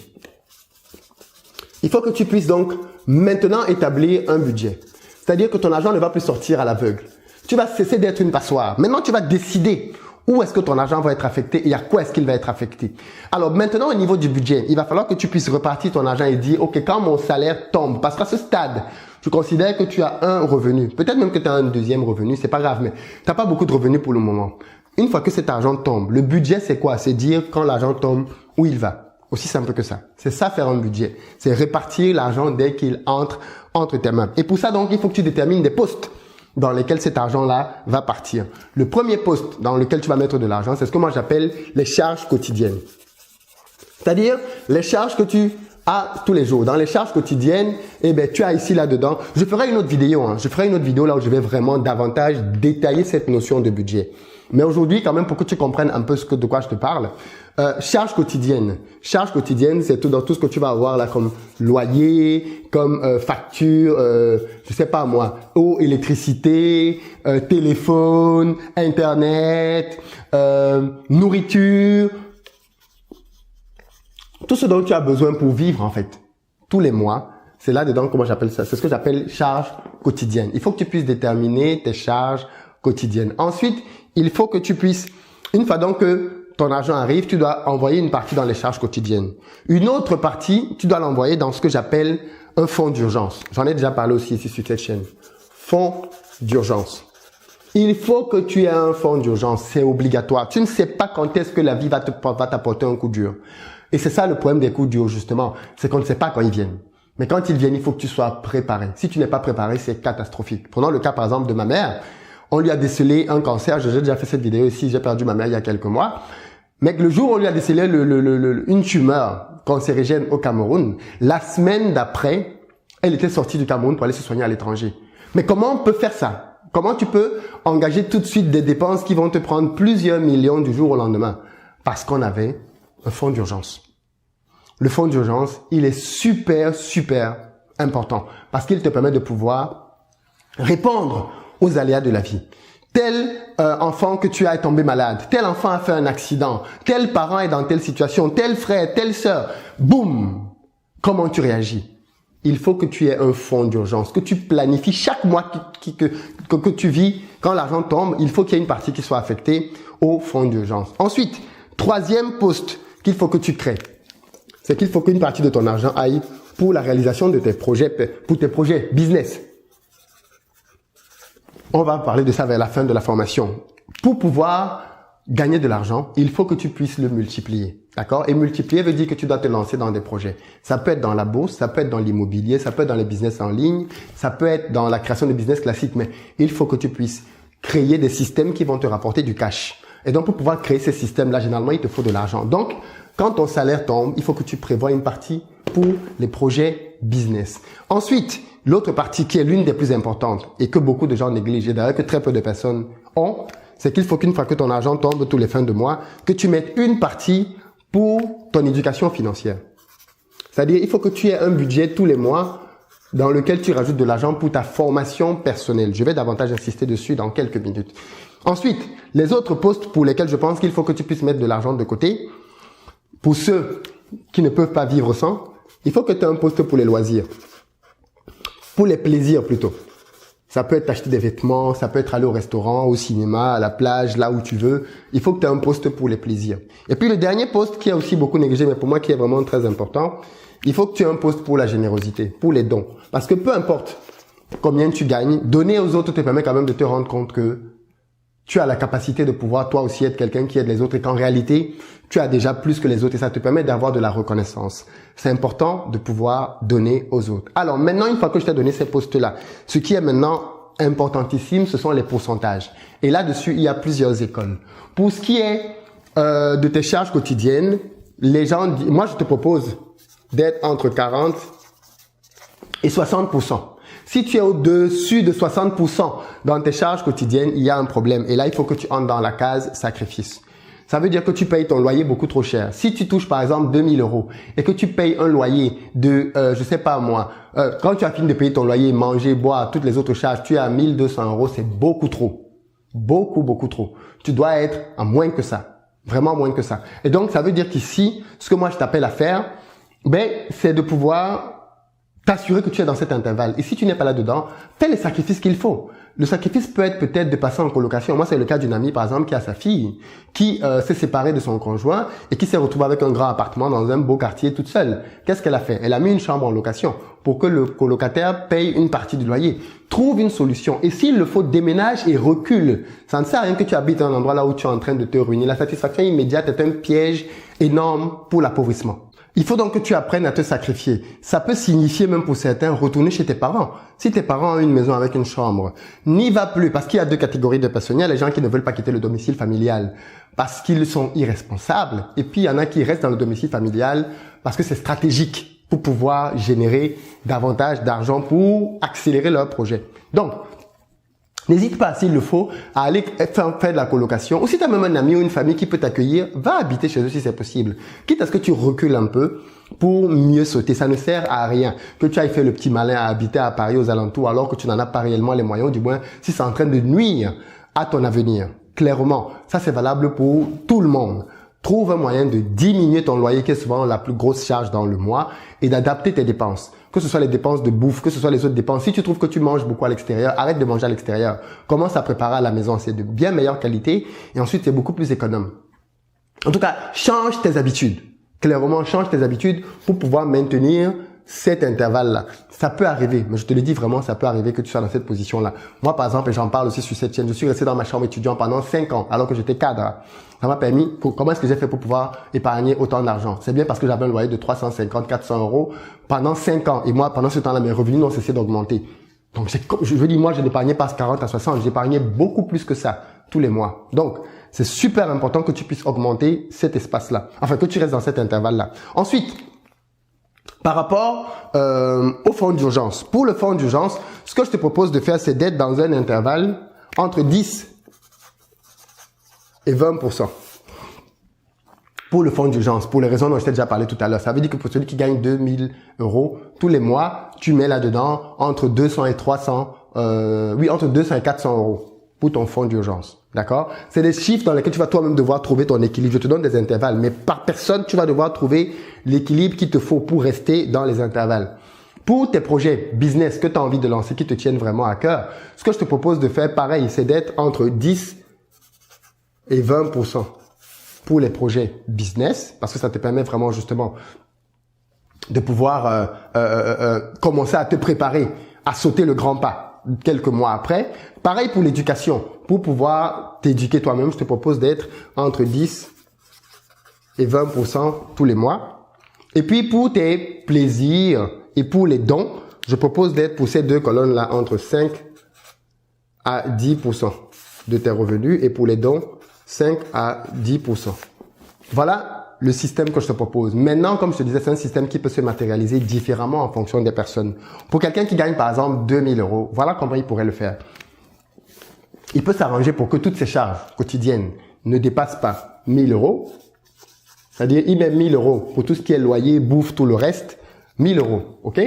Il faut que tu puisses donc maintenant établir un budget. C'est-à-dire que ton argent ne va plus sortir à l'aveugle. Tu vas cesser d'être une passoire. Maintenant, tu vas décider où est-ce que ton argent va être affecté et à quoi est-ce qu'il va être affecté. Alors maintenant, au niveau du budget, il va falloir que tu puisses repartir ton argent et dire, OK, quand mon salaire tombe, parce qu'à ce stade, tu considères que tu as un revenu. Peut-être même que tu as un deuxième revenu, c'est pas grave, mais tu n'as pas beaucoup de revenus pour le moment. Une fois que cet argent tombe, le budget c'est quoi? C'est dire quand l'argent tombe, où il va. Aussi simple que ça. C'est ça faire un budget. C'est répartir l'argent dès qu'il entre tes mains. Et pour ça donc, il faut que tu détermines des postes dans lesquels cet argent-là va partir. Le premier poste dans lequel tu vas mettre de l'argent, c'est ce que moi j'appelle les charges quotidiennes. C'est-à-dire les charges que tu as tous les jours. Dans les charges quotidiennes, eh ben, tu as ici là-dedans. Je ferai une autre vidéo. Je ferai une autre vidéo là où je vais vraiment davantage détailler cette notion de budget. Mais aujourd'hui, quand même, pour que tu comprennes un peu de quoi je te parle, charges quotidiennes. Charges quotidiennes, c'est tout dans tout ce que tu vas avoir là comme loyer, comme facture, je sais pas moi, eau, électricité, téléphone, internet, nourriture. Tout ce dont tu as besoin pour vivre en fait, tous les mois, c'est là-dedans comment j'appelle ça. C'est ce que j'appelle charges quotidiennes. Il faut que tu puisses déterminer tes charges quotidiennes. Ensuite, il faut que tu puisses, une fois donc que ton argent arrive, tu dois envoyer une partie dans les charges quotidiennes. Une autre partie, tu dois l'envoyer dans ce que j'appelle un fonds d'urgence. J'en ai déjà parlé aussi ici sur cette chaîne. Fonds d'urgence. Il faut que tu aies un fonds d'urgence. C'est obligatoire. Tu ne sais pas quand est-ce que la vie va t'apporter un coup dur. Et c'est ça le problème des coups durs justement. C'est qu'on ne sait pas quand ils viennent. Mais quand ils viennent, il faut que tu sois préparé. Si tu n'es pas préparé, c'est catastrophique. Prenons le cas par exemple de ma mère. On lui a décelé un cancer. J'ai déjà fait cette vidéo ici. J'ai perdu ma mère il y a quelques mois. Mais le jour où on lui a décelé une tumeur cancérigène au Cameroun, la semaine d'après, elle était sortie du Cameroun pour aller se soigner à l'étranger. Mais comment on peut faire ça? Comment tu peux engager tout de suite des dépenses qui vont te prendre plusieurs millions du jour au lendemain? Parce qu'on avait un fonds d'urgence. Le fonds d'urgence, il est super important parce qu'il te permet de pouvoir répondre aux aléas de la vie. Tel enfant que tu as est tombé malade, tel enfant a fait un accident, tel parent est dans telle situation, tel frère, telle sœur, boum! Comment tu réagis? Il faut que tu aies un fonds d'urgence, que tu planifies chaque mois que tu vis. Quand l'argent tombe, il faut qu'il y ait une partie qui soit affectée au fonds d'urgence. Ensuite, troisième poste qu'il faut que tu crées, c'est qu'il faut qu'une partie de ton argent aille pour la réalisation de tes projets, pour tes projets business. On va parler de ça vers la fin de la formation. Pour pouvoir gagner de l'argent, il faut que tu puisses le multiplier. D'accord? Et multiplier veut dire que tu dois te lancer dans des projets. Ça peut être dans la bourse, ça peut être dans l'immobilier, ça peut être dans les business en ligne, ça peut être dans la création de business classiques, mais il faut que tu puisses créer des systèmes qui vont te rapporter du cash. Et donc, pour pouvoir créer ces systèmes-là, généralement, il te faut de l'argent. Donc, quand ton salaire tombe, il faut que tu prévoies une partie pour les projets business. Ensuite, l'autre partie qui est l'une des plus importantes et que beaucoup de gens négligent, et d'ailleurs que très peu de personnes ont, c'est qu'il faut qu'une fois que ton argent tombe tous les fins de mois, que tu mettes une partie pour ton éducation financière. C'est-à-dire, il faut que tu aies un budget tous les mois dans lequel tu rajoutes de l'argent pour ta formation personnelle. Je vais davantage insister dessus dans quelques minutes. Ensuite, les autres postes pour lesquels je pense qu'il faut que tu puisses mettre de l'argent de côté, pour ceux qui ne peuvent pas vivre sans, il faut que tu aies un poste pour les loisirs. Pour les plaisirs plutôt. Ça peut être acheter des vêtements, ça peut être aller au restaurant, au cinéma, à la plage, là où tu veux. Il faut que tu aies un poste pour les plaisirs. Et puis le dernier poste qui est aussi beaucoup négligé, mais pour moi qui est vraiment très important, il faut que tu aies un poste pour la générosité, pour les dons. Parce que peu importe combien tu gagnes, donner aux autres te permet quand même de te rendre compte que tu as la capacité de pouvoir toi aussi être quelqu'un qui aide les autres et qu'en réalité, tu as déjà plus que les autres et ça te permet d'avoir de la reconnaissance. C'est important de pouvoir donner aux autres. Alors maintenant, une fois que je t'ai donné ces postes-là, ce qui est maintenant importantissime, ce sont les pourcentages. Et là-dessus, il y a plusieurs écoles. Pour ce qui est de tes charges quotidiennes, les gens, moi je te propose d'être entre 40 et 60%. Si tu es au-dessus de 60% dans tes charges quotidiennes, il y a un problème. Et là, il faut que tu entres dans la case sacrifice. Ça veut dire que tu payes ton loyer beaucoup trop cher. Si tu touches par exemple 2000 € et que tu payes un loyer de, je sais pas moi, quand tu as fini de payer ton loyer, manger, boire, toutes les autres charges, tu es à 1200 €, c'est beaucoup trop. Beaucoup trop. Tu dois être à moins que ça. Vraiment moins que ça. Et donc, ça veut dire qu'ici, ce que moi je t'appelle à faire, c'est de pouvoir t'assurer que tu es dans cet intervalle. Et si tu n'es pas là-dedans, fais les sacrifices qu'il faut. Le sacrifice peut être peut-être de passer en colocation. Moi, c'est le cas d'une amie, par exemple, qui a sa fille, qui s'est séparée de son conjoint et qui s'est retrouvée avec un grand appartement dans un beau quartier toute seule. Qu'est-ce qu'elle a fait? Elle a mis une chambre en location pour que le colocataire paye une partie du loyer. Trouve une solution. Et s'il le faut, déménage et recule. Ça ne sert à rien que tu habites à un endroit là où tu es en train de te ruiner. La satisfaction immédiate est un piège énorme pour l'appauvrissement. Il faut donc que tu apprennes à te sacrifier. Ça peut signifier même pour certains retourner chez tes parents. Si tes parents ont une maison avec une chambre, n'y va plus parce qu'il y a deux catégories de personnes. Il y a les gens qui ne veulent pas quitter le domicile familial parce qu'ils sont irresponsables. Et puis il y en a qui restent dans le domicile familial parce que c'est stratégique pour pouvoir générer davantage d'argent pour accélérer leur projet. Donc, n'hésite pas, s'il le faut, à aller faire de la colocation. Ou si tu as même un ami ou une famille qui peut t'accueillir, va habiter chez eux si c'est possible. Quitte à ce que tu recules un peu pour mieux sauter. Ça ne sert à rien que tu ailles faire le petit malin à habiter à Paris aux alentours alors que tu n'en as pas réellement les moyens, ou du moins si c'est en train de nuire à ton avenir. Clairement, ça c'est valable pour tout le monde. Trouve un moyen de diminuer ton loyer qui est souvent la plus grosse charge dans le mois et d'adapter tes dépenses. Que ce soit les dépenses de bouffe, que ce soit les autres dépenses. Si tu trouves que tu manges beaucoup à l'extérieur, arrête de manger à l'extérieur. Commence à préparer à la maison. C'est de bien meilleure qualité et ensuite c'est beaucoup plus économe. En tout cas, change tes habitudes. Clairement, change tes habitudes pour pouvoir maintenir cet intervalle-là. Ça peut arriver, mais je te le dis vraiment, ça peut arriver que tu sois dans cette position-là. Moi, par exemple, et j'en parle aussi sur cette chaîne, je suis resté dans ma chambre étudiant pendant 5 ans, alors que j'étais cadre. Ça m'a permis, comment est-ce que j'ai fait pour pouvoir épargner autant d'argent? C'est bien parce que j'avais un loyer de 350, 400 euros pendant 5 ans. Et moi, pendant ce temps-là, mes revenus n'ont cessé d'augmenter. Donc, je veux dire, moi, je n'épargnais pas 40 à 60, j'épargnais beaucoup plus que ça tous les mois. Donc, c'est super important que tu puisses augmenter cet espace-là. Enfin, que tu restes dans cet intervalle-là. Ensuite, par rapport au fonds d'urgence. Pour le fonds d'urgence, ce que je te propose de faire, c'est d'être dans un intervalle entre 10 et 20%. Pour le fonds d'urgence, pour les raisons dont je t'ai déjà parlé tout à l'heure. Ça veut dire que pour celui qui gagne 2000 euros tous les mois, tu mets là-dedans entre 200 et 300, entre 200 et 400 euros pour ton fonds d'urgence. D'accord? C'est des chiffres dans lesquels tu vas toi-même devoir trouver ton équilibre. Je te donne des intervalles, mais par personne, tu vas devoir trouver l'équilibre qu'il te faut pour rester dans les intervalles. Pour tes projets business que tu as envie de lancer, qui te tiennent vraiment à cœur, ce que je te propose de faire, pareil, c'est d'être entre 10 et 20% pour les projets business, parce que ça te permet vraiment justement de pouvoir commencer à te préparer à sauter le grand pas quelques mois après. Pareil pour l'éducation. Pour pouvoir t'éduquer toi-même, je te propose d'être entre 10 et 20% tous les mois. Et puis pour tes plaisirs et pour les dons, je propose d'être pour ces deux colonnes-là entre 5 à 10% de tes revenus et pour les dons, 5 à 10%. Voilà le système que je te propose. Maintenant, comme je te disais, c'est un système qui peut se matérialiser différemment en fonction des personnes. Pour quelqu'un qui gagne par exemple 2000 euros, voilà comment il pourrait le faire. Il peut s'arranger pour que toutes ses charges quotidiennes ne dépassent pas 1000 euros. C'est-à-dire, il met 1000 euros pour tout ce qui est loyer, bouffe, tout le reste. 1000 euros, ok?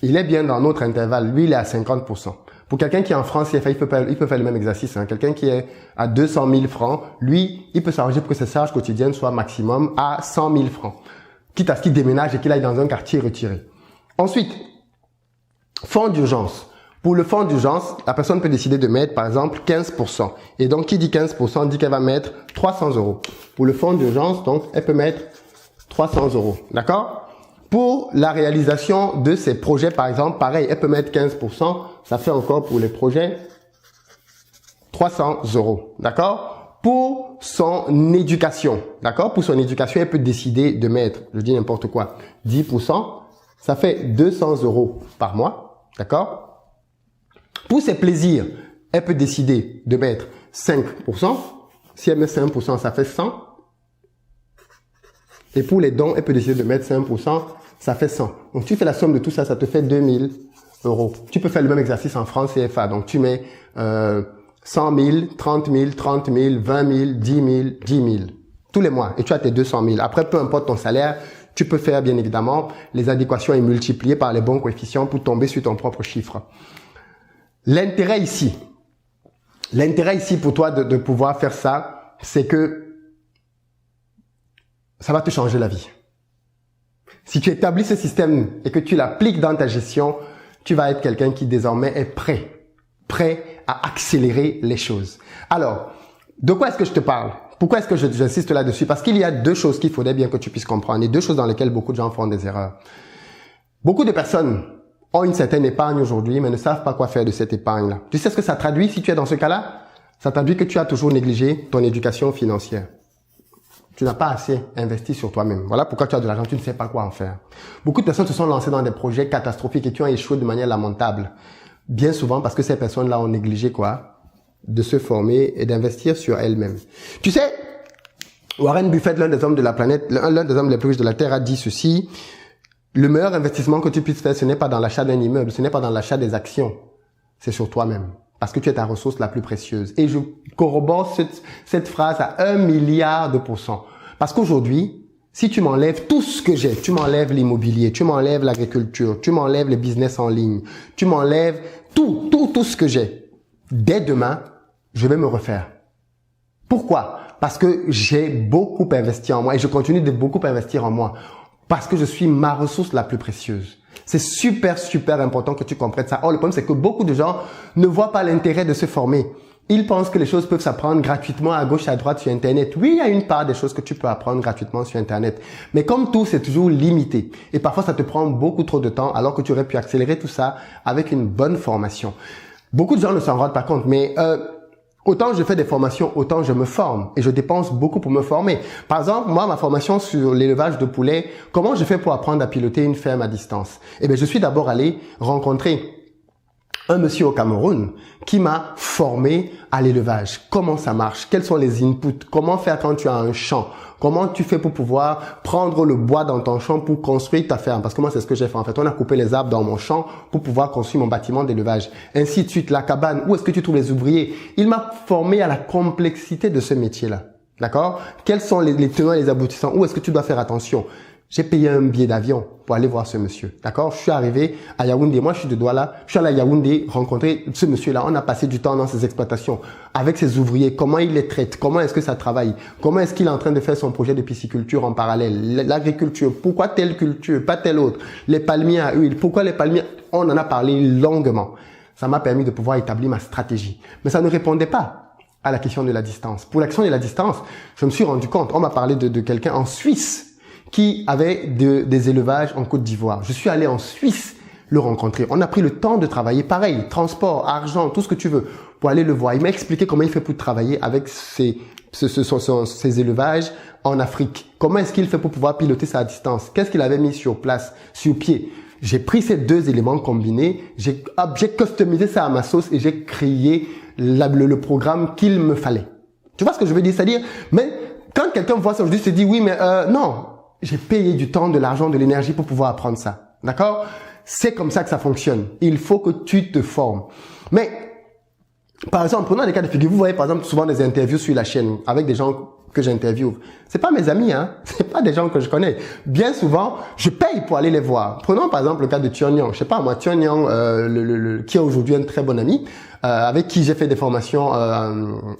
Il est bien dans notre intervalle. Lui, il est à 50%. Pour quelqu'un qui est en France, il peut faire le même exercice. Hein. Quelqu'un qui est à 200 000 francs, lui, il peut s'arranger pour que ses charges quotidiennes soient maximum à 100 000 francs. Quitte à ce qu'il déménage et qu'il aille dans un quartier retiré. Ensuite, fonds d'urgence. Pour le fonds d'urgence, la personne peut décider de mettre, par exemple, 15%. Et donc, qui dit 15% dit qu'elle va mettre 300 euros. Pour le fonds d'urgence, donc, elle peut mettre 300 euros. D'accord? Pour la réalisation de ses projets, par exemple, pareil, elle peut mettre 15%. Ça fait encore pour les projets 300 euros. D'accord? Pour son éducation. D'accord? Pour son éducation, elle peut décider de mettre, je dis n'importe quoi, 10%. Ça fait 200 euros par mois. D'accord? Pour ses plaisirs, elle peut décider de mettre 5%. Si elle met 5%, ça fait 100. Et pour les dons, elle peut décider de mettre 5%, ça fait 100. Donc, tu fais la somme de tout ça, ça te fait 2000 euros. Tu peux faire le même exercice en francs CFA. Donc, tu mets 100 000, 30 000, 30 000, 20 000, 10 000, 10 000. Tous les mois. Et tu as tes 200 000. Après, peu importe ton salaire, tu peux faire, bien évidemment, les adéquations et multiplier par les bons coefficients pour tomber sur ton propre chiffre. L'intérêt ici pour toi de pouvoir faire ça, c'est que ça va te changer la vie. Si tu établis ce système et que tu l'appliques dans ta gestion, tu vas être quelqu'un qui désormais est prêt prêt à accélérer les choses. Alors, de quoi est-ce que je te parle? Pourquoi est-ce que j'insiste là-dessus? Parce qu'il y a deux choses qu'il faudrait bien que tu puisses comprendre et deux choses dans lesquelles beaucoup de gens font des erreurs. Beaucoup de personnes ont une certaine épargne aujourd'hui, mais ne savent pas quoi faire de cette épargne-là. Tu sais ce que ça traduit si tu es dans ce cas-là? Ça traduit que tu as toujours négligé ton éducation financière. Tu n'as pas assez investi sur toi-même. Voilà pourquoi tu as de l'argent, tu ne sais pas quoi en faire. Beaucoup de personnes se sont lancées dans des projets catastrophiques et qui ont échoué de manière lamentable. Bien souvent parce que ces personnes-là ont négligé quoi? De se former et d'investir sur elles-mêmes. Tu sais, Warren Buffett, l'un des hommes de la planète, l'un des hommes les plus riches de la Terre, a dit ceci: le meilleur investissement que tu puisses faire, ce n'est pas dans l'achat d'un immeuble, ce n'est pas dans l'achat des actions, c'est sur toi-même. Parce que tu es ta ressource la plus précieuse. Et je corrobore cette phrase à 1 milliard de %. Parce qu'aujourd'hui, si tu m'enlèves tout ce que j'ai, tu m'enlèves l'immobilier, tu m'enlèves l'agriculture, tu m'enlèves les business en ligne, tu m'enlèves tout ce que j'ai, dès demain, je vais me refaire. Pourquoi? Parce que j'ai beaucoup investi en moi et je continue de beaucoup investir en moi. Parce que je suis ma ressource la plus précieuse. C'est super important que tu comprennes ça. Or, le problème, c'est que beaucoup de gens ne voient pas l'intérêt de se former. Ils pensent que les choses peuvent s'apprendre gratuitement à gauche, à droite sur Internet. Oui, il y a une part des choses que tu peux apprendre gratuitement sur Internet. Mais comme tout, c'est toujours limité. Et parfois, ça te prend beaucoup trop de temps alors que tu aurais pu accélérer tout ça avec une bonne formation. Beaucoup de gens ne s'en rendent pas compte, mais autant je fais des formations, autant je me forme et je dépense beaucoup pour me former. Par exemple, moi, ma formation sur l'élevage de poulets, comment je fais pour apprendre à piloter une ferme à distance? Eh bien, je suis d'abord allé rencontrer un monsieur au Cameroun qui m'a formé à l'élevage. Comment ça marche? Quels sont les inputs? Comment faire quand tu as un champ? Comment tu fais pour pouvoir prendre le bois dans ton champ pour construire ta ferme? Parce que moi, c'est ce que j'ai fait en fait. On a coupé les arbres dans mon champ pour pouvoir construire mon bâtiment d'élevage. Ainsi de suite, la cabane. Où est-ce que tu trouves les ouvriers? Il m'a formé à la complexité de ce métier-là. D'accord? Quels sont les tenants et les aboutissants? Où est-ce que tu dois faire attention? J'ai payé un billet d'avion pour aller voir ce monsieur. D'accord? Je suis arrivé à Yaoundé. Moi, je suis de Douala. Je suis allé à Yaoundé rencontrer ce monsieur-là. On a passé du temps dans ses exploitations avec ses ouvriers. Comment il les traite? Comment est-ce que ça travaille? Comment est-ce qu'il est en train de faire son projet de pisciculture en parallèle? L'agriculture. Pourquoi telle culture? Pas telle autre? Les palmiers à huile. Pourquoi les palmiers? On en a parlé longuement. Ça m'a permis de pouvoir établir ma stratégie. Mais ça ne répondait pas à la question de la distance. Pour la question de la distance, je me suis rendu compte. On m'a parlé de quelqu'un en Suisse qui avait des élevages en Côte d'Ivoire. Je suis allé en Suisse le rencontrer. On a pris le temps de travailler. Pareil, transport, argent, tout ce que tu veux, pour aller le voir. Il m'a expliqué comment il fait pour travailler avec ses élevages en Afrique. Comment est-ce qu'il fait pour pouvoir piloter ça à distance? Qu'est-ce qu'il avait mis sur place, sur pied? J'ai pris ces deux éléments combinés, j'ai customisé ça à ma sauce et j'ai créé le programme qu'il me fallait. Tu vois ce que je veux dire? C'est-à-dire, mais quand quelqu'un voit ça aujourd'hui, se dit oui, mais non. J'ai payé du temps, de l'argent, de l'énergie pour pouvoir apprendre ça. D'accord? C'est comme ça que ça fonctionne. Il faut que tu te formes. Mais, par exemple, prenons des cas de figure. Vous voyez, par exemple, souvent des interviews sur la chaîne avec des gens que j'interviewe. C'est pas mes amis, hein. C'est pas des gens que je connais. Bien souvent, je paye pour aller les voir. Prenons par exemple le cas de Thion Yang. Je sais pas moi, Thion Yang, qui est aujourd'hui un très bon ami, avec qui j'ai fait des formations,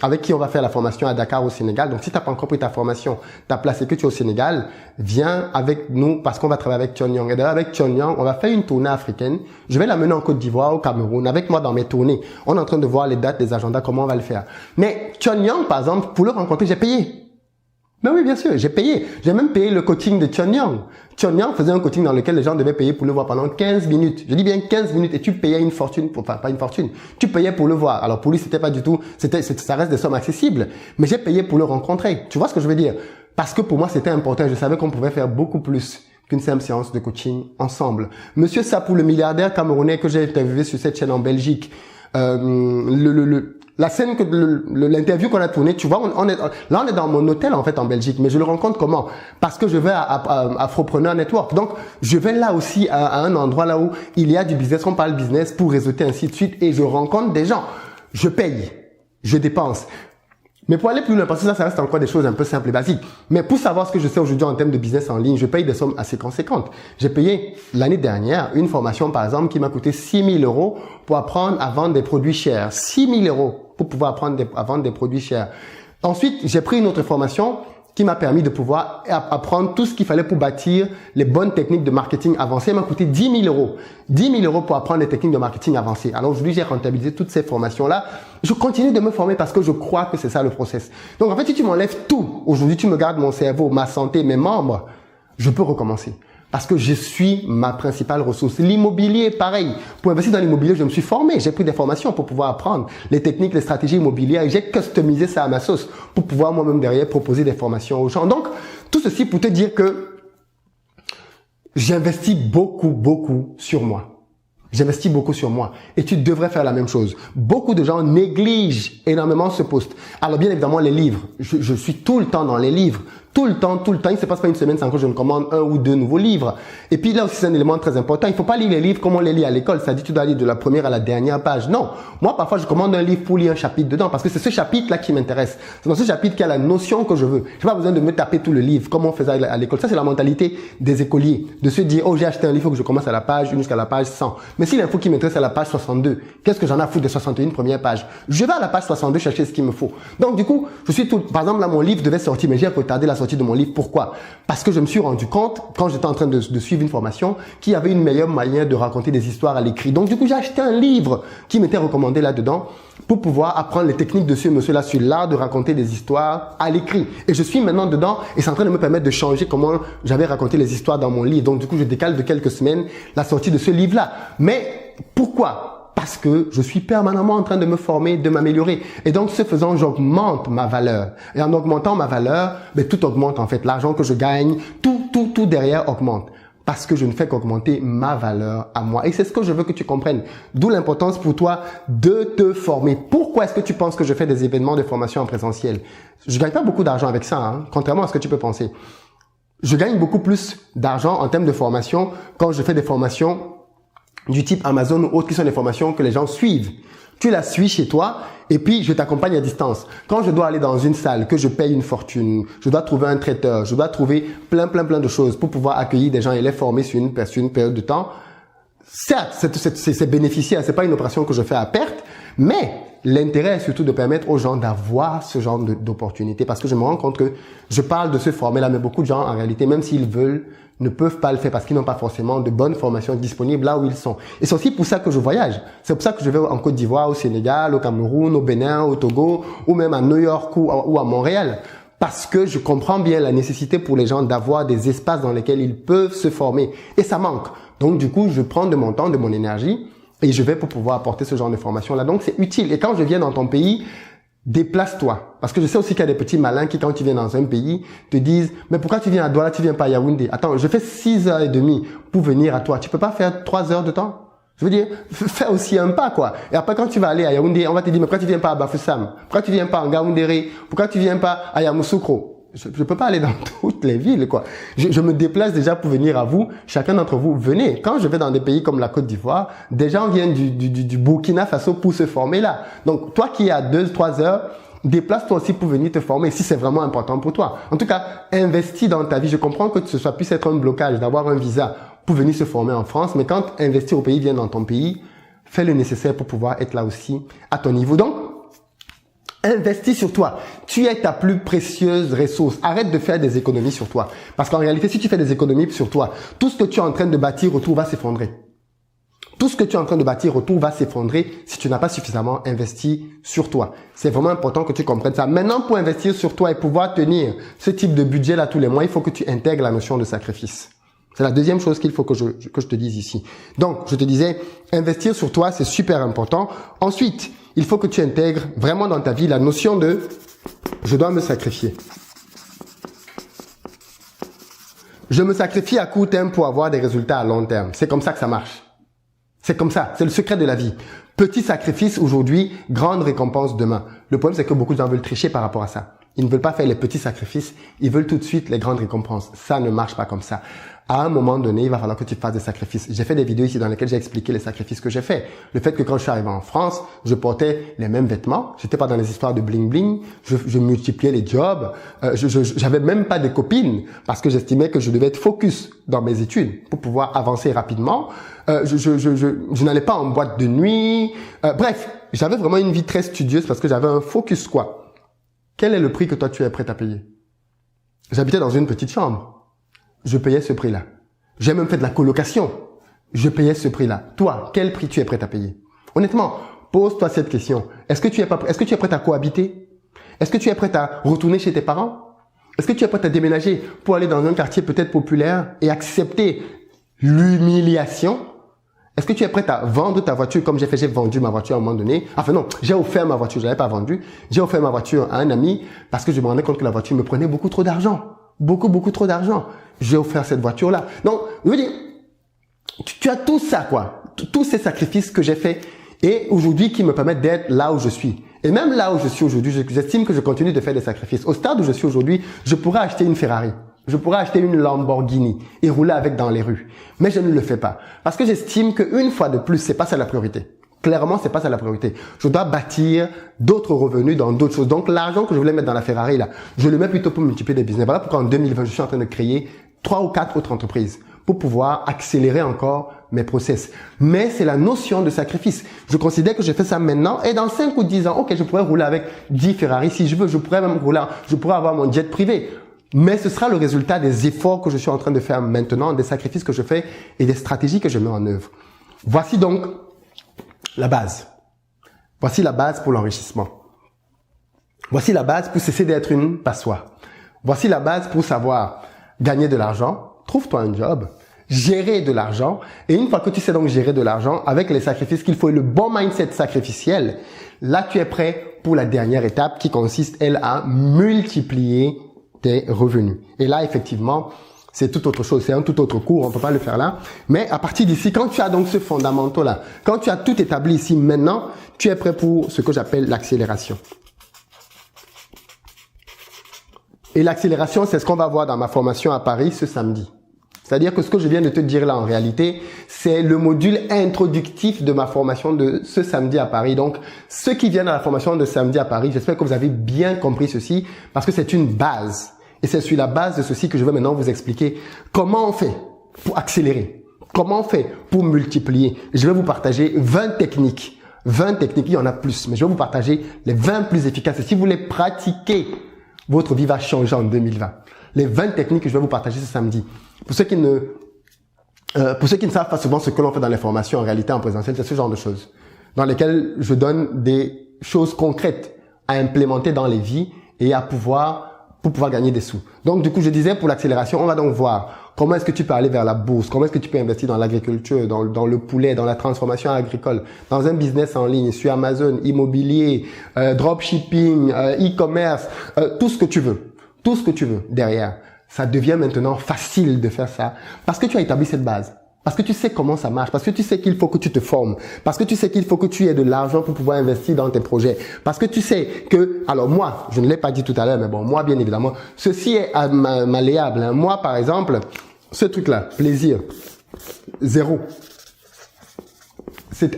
avec qui on va faire la formation à Dakar au Sénégal. Donc si t'as pas encore pris ta formation, ta place et que tu es au Sénégal, viens avec nous parce qu'on va travailler avec Thion Yang. Et d'ailleurs avec Thion Yang, on va faire une tournée africaine. Je vais l'amener en Côte d'Ivoire, au Cameroun, avec moi dans mes tournées. On est en train de voir les dates, les agendas, comment on va le faire. Mais Thion Yang, par exemple, pour le rencontrer, j'ai payé. Mais oui, bien sûr, j'ai payé. J'ai même payé le coaching de Thion Yang. Thion Yang faisait un coaching dans lequel les gens devaient payer pour le voir pendant 15 minutes. Je dis bien 15 minutes et tu payais une fortune, enfin pas une fortune, tu payais pour le voir. Alors pour lui, c'était pas du tout, ça reste des sommes accessibles, mais j'ai payé pour le rencontrer. Tu vois ce que je veux dire? Parce que pour moi, c'était important. Je savais qu'on pouvait faire beaucoup plus qu'une simple séance de coaching ensemble. Monsieur Sapou, le milliardaire camerounais que j'ai interviewé sur cette chaîne en Belgique, la scène que l'interview qu'on a tournée, tu vois, on est dans mon hôtel en fait en Belgique, mais je le rencontre comment? Parce que je vais à Afropreneur Network. Donc, je vais là aussi à un endroit là où il y a du business, on parle business pour réseauter ainsi de suite et je rencontre des gens. Je paye, je dépense. Mais pour aller plus loin, parce que ça reste encore des choses un peu simples et basiques. Mais pour savoir ce que je sais aujourd'hui en termes de business en ligne, je paye des sommes assez conséquentes. J'ai payé l'année dernière une formation, par exemple, qui m'a coûté 6 000 € pour apprendre à vendre des produits chers. 6 000 € pour pouvoir apprendre à vendre des produits chers. Ensuite, j'ai pris une autre formation qui m'a permis de pouvoir apprendre tout ce qu'il fallait pour bâtir les bonnes techniques de marketing avancées. Elle m'a coûté 10 000 euros. 10 000 euros pour apprendre les techniques de marketing avancées. Alors aujourd'hui, j'ai rentabilisé toutes ces formations-là. Je continue de me former parce que je crois que c'est ça le process. Donc en fait, si tu m'enlèves tout, aujourd'hui tu me gardes mon cerveau, ma santé, mes membres, je peux recommencer. Parce que je suis ma principale ressource. L'immobilier, pareil. Pour investir dans l'immobilier, je me suis formé. J'ai pris des formations pour pouvoir apprendre les techniques, les stratégies immobilières. Et j'ai customisé ça à ma sauce pour pouvoir moi-même derrière proposer des formations aux gens. Donc, tout ceci pour te dire que j'investis beaucoup sur moi. J'investis beaucoup sur moi et tu devrais faire la même chose. Beaucoup de gens négligent énormément ce poste. Alors bien évidemment les livres, je suis tout le temps dans les livres. Tout le temps, il ne se passe pas une semaine sans que je ne commande 1 ou 2 nouveaux livres. Et puis là aussi, c'est un élément très important. Il ne faut pas lire les livres comme on les lit à l'école. Ça dit tu dois lire de la première à la dernière page. Non. Moi, parfois, je commande un livre pour lire un chapitre dedans parce que c'est ce chapitre-là qui m'intéresse. C'est dans ce chapitre qu'il y a la notion que je veux. Je n'ai pas besoin de me taper tout le livre comme on faisait à l'école. Ça, c'est la mentalité des écoliers. De se dire, oh, j'ai acheté un livre, il faut que je commence à la page 1 jusqu'à la page 100. Mais si l'info qui m'intéresse est à la page 62, qu'est-ce que j'en ai à foutre des 61 premières pages? Je vais à la page 62 chercher ce qu'il me faut. Donc, du coup, par exemple, là, mon livre devait sortir, mais j'ai retardé la sortie de mon livre. Pourquoi? Parce que je me suis rendu compte, quand j'étais en train de suivre une formation, qu'il y avait une meilleure manière de raconter des histoires à l'écrit. Donc, du coup, j'ai acheté un livre qui m'était recommandé là-dedans pour pouvoir apprendre les techniques de ce monsieur-là sur l'art de raconter des histoires à l'écrit. Et je suis maintenant dedans et c'est en train de me permettre de changer comment j'avais raconté les histoires dans mon livre. Donc, du coup, je décale de quelques semaines la sortie de ce livre-là. Mais pourquoi? Parce que je suis permanemment en train de me former, de m'améliorer. Et donc, ce faisant, j'augmente ma valeur. Et en augmentant ma valeur, tout augmente en fait. L'argent que je gagne, tout derrière augmente. Parce que je ne fais qu'augmenter ma valeur à moi. Et c'est ce que je veux que tu comprennes. D'où l'importance pour toi de te former. Pourquoi est-ce que tu penses que je fais des événements de formation en présentiel? Je gagne pas beaucoup d'argent avec ça, hein, contrairement à ce que tu peux penser. Je gagne beaucoup plus d'argent en termes de formation quand je fais des formations du type Amazon ou autres qui sont des formations que les gens suivent. Tu la suis chez toi et puis je t'accompagne à distance. Quand je dois aller dans une salle, que je paye une fortune, je dois trouver un traiteur, je dois trouver plein de choses pour pouvoir accueillir des gens et les former sur une période de temps. Certes, c'est bénéficiaire, c'est pas une opération que je fais à perte, mais l'intérêt est surtout de permettre aux gens d'avoir ce genre d'opportunité parce que je me rends compte que je parle de se former là, mais beaucoup de gens en réalité, même s'ils veulent, ne peuvent pas le faire parce qu'ils n'ont pas forcément de bonnes formations disponibles là où ils sont. Et c'est aussi pour ça que je voyage. C'est pour ça que je vais en Côte d'Ivoire, au Sénégal, au Cameroun, au Bénin, au Togo, ou même à New York ou à Montréal. Parce que je comprends bien la nécessité pour les gens d'avoir des espaces dans lesquels ils peuvent se former. Et ça manque. Donc du coup, je prends de mon temps, de mon énergie et je vais pour pouvoir apporter ce genre de formation là. Donc c'est utile. Et quand je viens dans ton pays, déplace-toi. Parce que je sais aussi qu'il y a des petits malins qui, quand tu viens dans un pays, te disent, mais pourquoi tu viens à Douala, tu viens pas à Yaoundé? Attends, je fais 6h30 pour venir à toi. Tu peux pas faire 3 heures de temps? Je veux dire, fais aussi un pas, quoi. Et après, quand tu vas aller à Yaoundé, on va te dire, mais pourquoi tu viens pas à Bafoussam? Pourquoi tu viens pas à Ngaoundéré? Pourquoi tu viens pas à Yamoussoukro? Je peux pas aller dans toutes les villes, quoi. Je me déplace déjà pour venir à vous. Chacun d'entre vous, venez. Quand je vais dans des pays comme la Côte d'Ivoire, des gens viennent du Burkina Faso pour se former là. Donc, toi qui es à 2-3 heures, déplace-toi aussi pour venir te former si c'est vraiment important pour toi. En tout cas, investis dans ta vie. Je comprends que ce soit puisse être un blocage d'avoir un visa pour venir se former en France, mais quand investir au pays vient dans ton pays, fais le nécessaire pour pouvoir être là aussi à ton niveau. Donc, investis sur toi. Tu es ta plus précieuse ressource. Arrête de faire des économies sur toi. Parce qu'en réalité, si tu fais des économies sur toi, tout ce que tu es en train de bâtir autour va s'effondrer. Tout ce que tu es en train de bâtir autour va s'effondrer si tu n'as pas suffisamment investi sur toi. C'est vraiment important que tu comprennes ça. Maintenant, pour investir sur toi et pouvoir tenir ce type de budget-là tous les mois, il faut que tu intègres la notion de sacrifice. C'est la deuxième chose qu'il faut que je te dise ici. Donc, je te disais, investir sur toi, c'est super important. Ensuite, il faut que tu intègres vraiment dans ta vie la notion de « je dois me sacrifier ». Je me sacrifie à court terme pour avoir des résultats à long terme. C'est comme ça que ça marche. C'est comme ça. C'est le secret de la vie. Petit sacrifice aujourd'hui, grande récompense demain. Le problème, c'est que beaucoup de gens veulent tricher par rapport à ça. Ils ne veulent pas faire les petits sacrifices. Ils veulent tout de suite les grandes récompenses. Ça ne marche pas comme ça. À un moment donné, il va falloir que tu fasses des sacrifices. J'ai fait des vidéos ici dans lesquelles j'ai expliqué les sacrifices que j'ai fait. Le fait que quand je suis arrivé en France, je portais les mêmes vêtements. J'étais pas dans les histoires de bling bling. Je multipliais les jobs. J'avais même pas de copines parce que j'estimais que je devais être focus dans mes études pour pouvoir avancer rapidement. Je n'allais pas en boîte de nuit. Bref, j'avais vraiment une vie très studieuse parce que j'avais un focus, quoi. Quel est le prix que toi tu es prêt à payer? J'habitais dans une petite chambre. Je payais ce prix-là. J'ai même fait de la colocation. Je payais ce prix-là. Toi, quel prix tu es prêt à payer? Honnêtement, pose-toi cette question. Est-ce que tu es prêt à cohabiter? Est-ce que tu es prêt à retourner chez tes parents? Est-ce que tu es prêt à déménager pour aller dans un quartier peut-être populaire et accepter l'humiliation? Est-ce que tu es prêt à vendre ta voiture comme j'ai vendu ma voiture à un moment donné? Enfin non, j'ai offert ma voiture, je l'avais pas vendue. J'ai offert ma voiture à un ami parce que je me rendais compte que la voiture me prenait beaucoup trop d'argent. Beaucoup trop d'argent. J'ai offert cette voiture-là. Donc, je veux dire, tu as tout ça, quoi. Tous ces sacrifices que j'ai faits et aujourd'hui qui me permettent d'être là où je suis. Et même là où je suis aujourd'hui, j'estime que je continue de faire des sacrifices. Au stade où je suis aujourd'hui, je pourrais acheter une Ferrari. Je pourrais acheter une Lamborghini et rouler avec dans les rues. Mais je ne le fais pas. Parce que j'estime qu'une fois de plus, c'est pas ça la priorité. Clairement, c'est pas ça la priorité. Je dois bâtir d'autres revenus dans d'autres choses. Donc, l'argent que je voulais mettre dans la Ferrari, là, je le mets plutôt pour multiplier des business. Voilà pourquoi en 2020, je suis en train de créer 3 ou 4 autres entreprises pour pouvoir accélérer encore mes process. Mais c'est la notion de sacrifice. Je considère que je fais ça maintenant et dans 5 ou 10 ans, ok, je pourrais rouler avec 10 Ferrari si je veux. Je pourrais même rouler, je pourrais avoir mon jet privé. Mais ce sera le résultat des efforts que je suis en train de faire maintenant, des sacrifices que je fais et des stratégies que je mets en œuvre. Voici donc la base. Voici la base pour l'enrichissement. Voici la base pour cesser d'être une passoire. Voici la base pour savoir gagner de l'argent. Trouve-toi un job, gérer de l'argent. Et une fois que tu sais donc gérer de l'argent avec les sacrifices qu'il faut et le bon mindset sacrificiel, là tu es prêt pour la dernière étape qui consiste, elle, à multiplier tes revenus. Et là, effectivement, c'est tout autre chose. C'est un tout autre cours. On ne peut pas le faire là. Mais à partir d'ici, quand tu as donc ce fondamental-là, quand tu as tout établi ici maintenant, tu es prêt pour ce que j'appelle l'accélération. Et l'accélération, c'est ce qu'on va voir dans ma formation à Paris ce samedi. C'est-à-dire que ce que je viens de te dire là, en réalité, c'est le module introductif de ma formation de ce samedi à Paris. Donc, ceux qui viennent à la formation de samedi à Paris, j'espère que vous avez bien compris ceci parce que c'est une base. Et c'est sur la base de ceci que je vais maintenant vous expliquer comment on fait pour accélérer, comment on fait pour multiplier. Je vais vous partager 20 techniques. 20 techniques, il y en a plus, mais je vais vous partager les 20 plus efficaces. Et si vous les pratiquez, votre vie va changer en 2020. Les 20 techniques que je vais vous partager ce samedi. Pour ceux qui ne savent pas souvent ce que l'on fait dans les formations en réalité en présentiel, c'est ce genre de choses dans lesquelles je donne des choses concrètes à implémenter dans les vies et pour pouvoir gagner des sous. Donc du coup, je disais pour l'accélération, on va donc voir comment est-ce que tu peux aller vers la bourse, comment est-ce que tu peux investir dans l'agriculture, dans le poulet, dans la transformation agricole, dans un business en ligne, sur Amazon, immobilier, dropshipping, e-commerce, tout ce que tu veux. Tout ce que tu veux derrière. Ça devient maintenant facile de faire ça parce que tu as établi cette base. Parce que tu sais comment ça marche. Parce que tu sais qu'il faut que tu te formes. Parce que tu sais qu'il faut que tu aies de l'argent pour pouvoir investir dans tes projets. Parce que tu sais que, alors moi, je ne l'ai pas dit tout à l'heure, mais bon, moi, bien évidemment, ceci est malléable. Hein. Moi, par exemple, ce truc-là, plaisir, 0.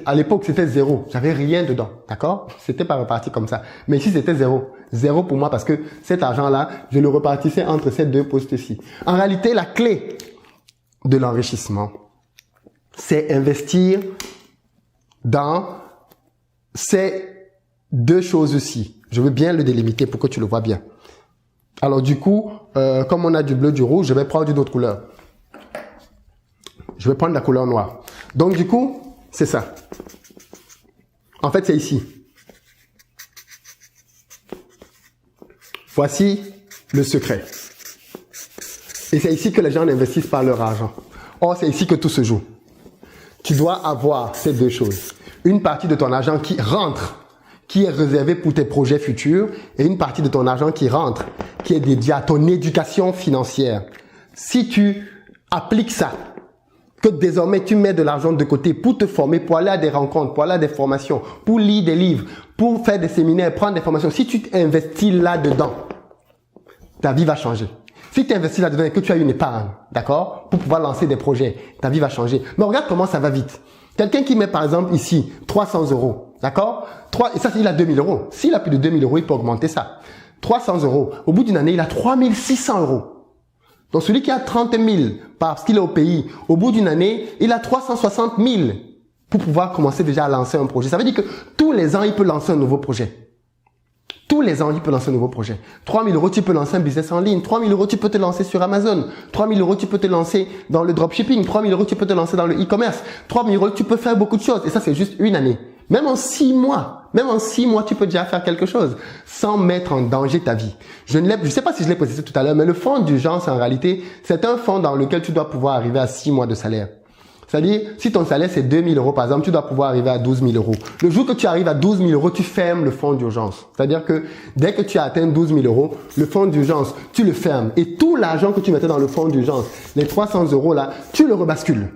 À l'époque, c'était 0. J'avais rien dedans. D'accord? C'était pas reparti comme ça. Mais ici, c'était 0. 0 pour moi parce que cet argent-là, je le repartissais entre ces deux postes-ci. En réalité, la clé de l'enrichissement, c'est investir dans ces deux choses-ci. Je veux bien le délimiter pour que tu le vois bien. Alors du coup, comme on a du bleu, du rouge, je vais prendre une autre couleur. Je vais prendre la couleur noire. Donc du coup, c'est ça. En fait, c'est ici. Voici le secret. Et c'est ici que les gens investissent par leur argent. Or, c'est ici que tout se joue. Tu dois avoir ces deux choses. Une partie de ton argent qui rentre, qui est réservée pour tes projets futurs, et une partie de ton argent qui rentre, qui est dédiée à ton éducation financière. Si tu appliques ça, que désormais tu mets de l'argent de côté pour te former, pour aller à des rencontres, pour aller à des formations, pour lire des livres, pour faire des séminaires, prendre des formations. Si tu investis là-dedans, ta vie va changer. Si tu investis là-dedans et que tu as une épargne, d'accord, pour pouvoir lancer des projets, ta vie va changer. Mais regarde comment ça va vite. Quelqu'un qui met par exemple ici 300 euros, d'accord, et ça il a 2000 euros. S'il a plus de 2000 euros, il peut augmenter ça. 300 euros. Au bout d'une année, il a 3600 euros. Donc celui qui a 30 000 parce qu'il est au pays, au bout d'une année, il a 360 000 pour pouvoir commencer déjà à lancer un projet. Ça veut dire que tous les ans, il peut lancer un nouveau projet. Tous les ans, tu peux lancer un nouveau projet. 3 000 euros, tu peux lancer un business en ligne. 3 000 euros, tu peux te lancer sur Amazon. 3 000 euros, tu peux te lancer dans le dropshipping. 3 000 euros, tu peux te lancer dans le e-commerce. 3 000 euros, tu peux faire beaucoup de choses. Et ça, c'est juste une année. Même en 6 mois, tu peux déjà faire quelque chose sans mettre en danger ta vie. Je sais pas si je l'ai précisé tout à l'heure, mais le fonds d'urgence, en réalité, c'est un fonds dans lequel tu dois pouvoir arriver à 6 mois de salaire. C'est-à-dire, si ton salaire c'est 2 000 euros par exemple, tu dois pouvoir arriver à 12 000 euros. Le jour que tu arrives à 12 000 euros, tu fermes le fonds d'urgence. C'est-à-dire que dès que tu as atteint 12 000 euros, le fonds d'urgence, tu le fermes. Et tout l'argent que tu mettais dans le fonds d'urgence, les 300 euros là, tu le rebascules.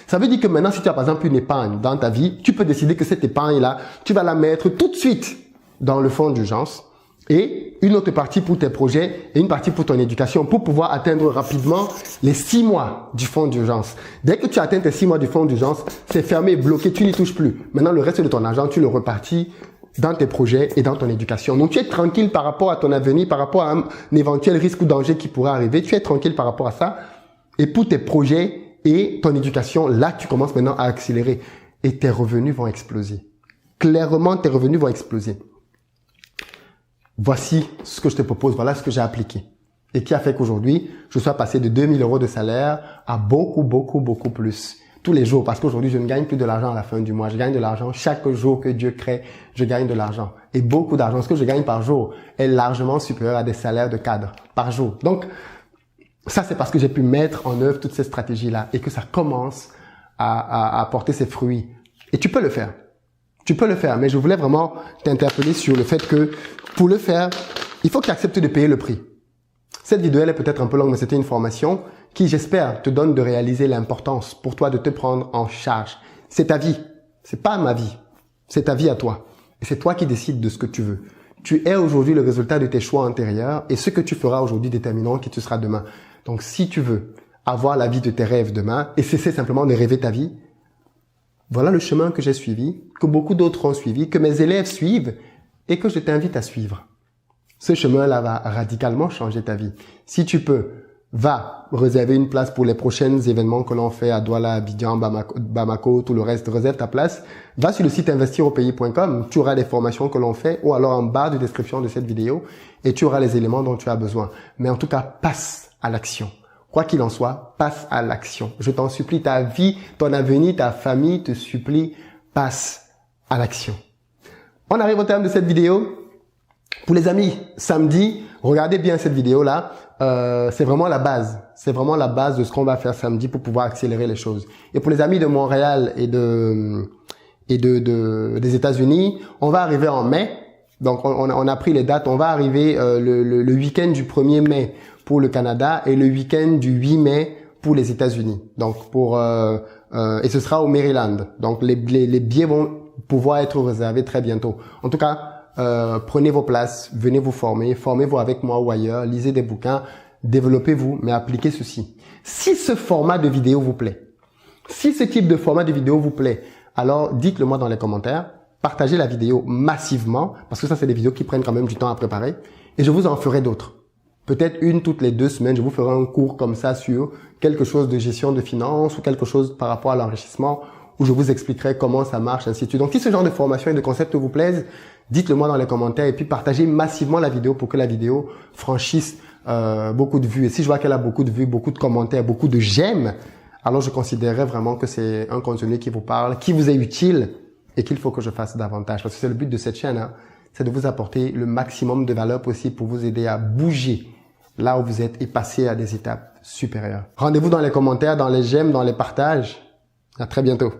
Ça veut dire que maintenant, si tu as par exemple une épargne dans ta vie, tu peux décider que cette épargne-là, tu vas la mettre tout de suite dans le fonds d'urgence et une autre partie pour tes projets et une partie pour ton éducation pour pouvoir atteindre rapidement les 6 mois du fonds d'urgence. Dès que tu atteins tes 6 mois du fonds d'urgence, c'est fermé, bloqué, tu n'y touches plus. Maintenant, le reste de ton argent, tu le repartis dans tes projets et dans ton éducation. Donc, tu es tranquille par rapport à ton avenir, par rapport à un éventuel risque ou danger qui pourrait arriver. Tu es tranquille par rapport à ça. Et pour tes projets et ton éducation, là, tu commences maintenant à accélérer et tes revenus vont exploser. Clairement, tes revenus vont exploser. Voici ce que je te propose, voilà ce que j'ai appliqué et qui a fait qu'aujourd'hui, je sois passé de 2 000 euros de salaire à beaucoup plus tous les jours parce qu'aujourd'hui, je ne gagne plus de l'argent à la fin du mois. Je gagne de l'argent chaque jour que Dieu crée, je gagne de l'argent et beaucoup d'argent. Ce que je gagne par jour est largement supérieur à des salaires de cadre par jour. Donc, ça, c'est parce que j'ai pu mettre en œuvre toutes ces stratégies-là et que ça commence à porter ses fruits. Et tu peux le faire. Tu peux le faire, mais je voulais vraiment t'interpeller sur le fait que pour le faire, il faut que tu acceptes de payer le prix. Cette vidéo, elle est peut-être un peu longue, mais c'était une formation qui, j'espère, te donne de réaliser l'importance pour toi de te prendre en charge. C'est ta vie. C'est pas ma vie. C'est ta vie à toi. Et c'est toi qui décides de ce que tu veux. Tu es aujourd'hui le résultat de tes choix antérieurs et ce que tu feras aujourd'hui déterminant qui tu seras demain. Donc, si tu veux avoir la vie de tes rêves demain et cesser simplement de rêver ta vie, voilà le chemin que j'ai suivi, que beaucoup d'autres ont suivi, que mes élèves suivent et que je t'invite à suivre. Ce chemin-là va radicalement changer ta vie. Si tu peux, va réserver une place pour les prochains événements que l'on fait à Douala, Abidjan, Bamako, tout le reste. Réserve ta place. Va sur le site investiraupayes.com. Tu auras les formations que l'on fait ou alors en bas de description de cette vidéo et tu auras les éléments dont tu as besoin. Mais en tout cas, passe à l'action. Quoi qu'il en soit, passe à l'action. Je t'en supplie, ta vie, ton avenir, ta famille te supplie, passe à l'action. On arrive au terme de cette vidéo. Pour les amis, samedi, regardez bien cette vidéo-là. C'est vraiment la base. C'est vraiment la base de ce qu'on va faire samedi pour pouvoir accélérer les choses. Et pour les amis de Montréal et des États-Unis, on va arriver en mai. Donc, on a pris les dates. On va arriver le week-end du 1er mai pour le Canada et le week-end du 8 mai pour les États-Unis. Donc, et ce sera au Maryland. Donc, les billets vont pouvoir être réservés très bientôt. En tout cas, prenez vos places, venez vous former, formez-vous avec moi ou ailleurs, lisez des bouquins, développez-vous, mais appliquez ceci. Si ce format de vidéo vous plaît, si ce type de format de vidéo vous plaît, alors dites-le moi dans les commentaires, partagez la vidéo massivement, parce que ça c'est des vidéos qui prennent quand même du temps à préparer, et je vous en ferai d'autres. Peut-être une toutes les 2 semaines, je vous ferai un cours comme ça sur quelque chose de gestion de finances ou quelque chose par rapport à l'enrichissement, où je vous expliquerai comment ça marche, ainsi de suite. Donc, si ce genre de formation et de concept vous plaisent, dites-le moi dans les commentaires et puis partagez massivement la vidéo pour que la vidéo franchisse beaucoup de vues. Et si je vois qu'elle a beaucoup de vues, beaucoup de commentaires, beaucoup de j'aime, alors je considérerais vraiment que c'est un contenu qui vous parle, qui vous est utile et qu'il faut que je fasse davantage. Parce que c'est le but de cette chaîne, hein, c'est de vous apporter le maximum de valeur possible pour vous aider à bouger là où vous êtes et passer à des étapes supérieures. Rendez-vous dans les commentaires, dans les j'aime, dans les partages. À très bientôt.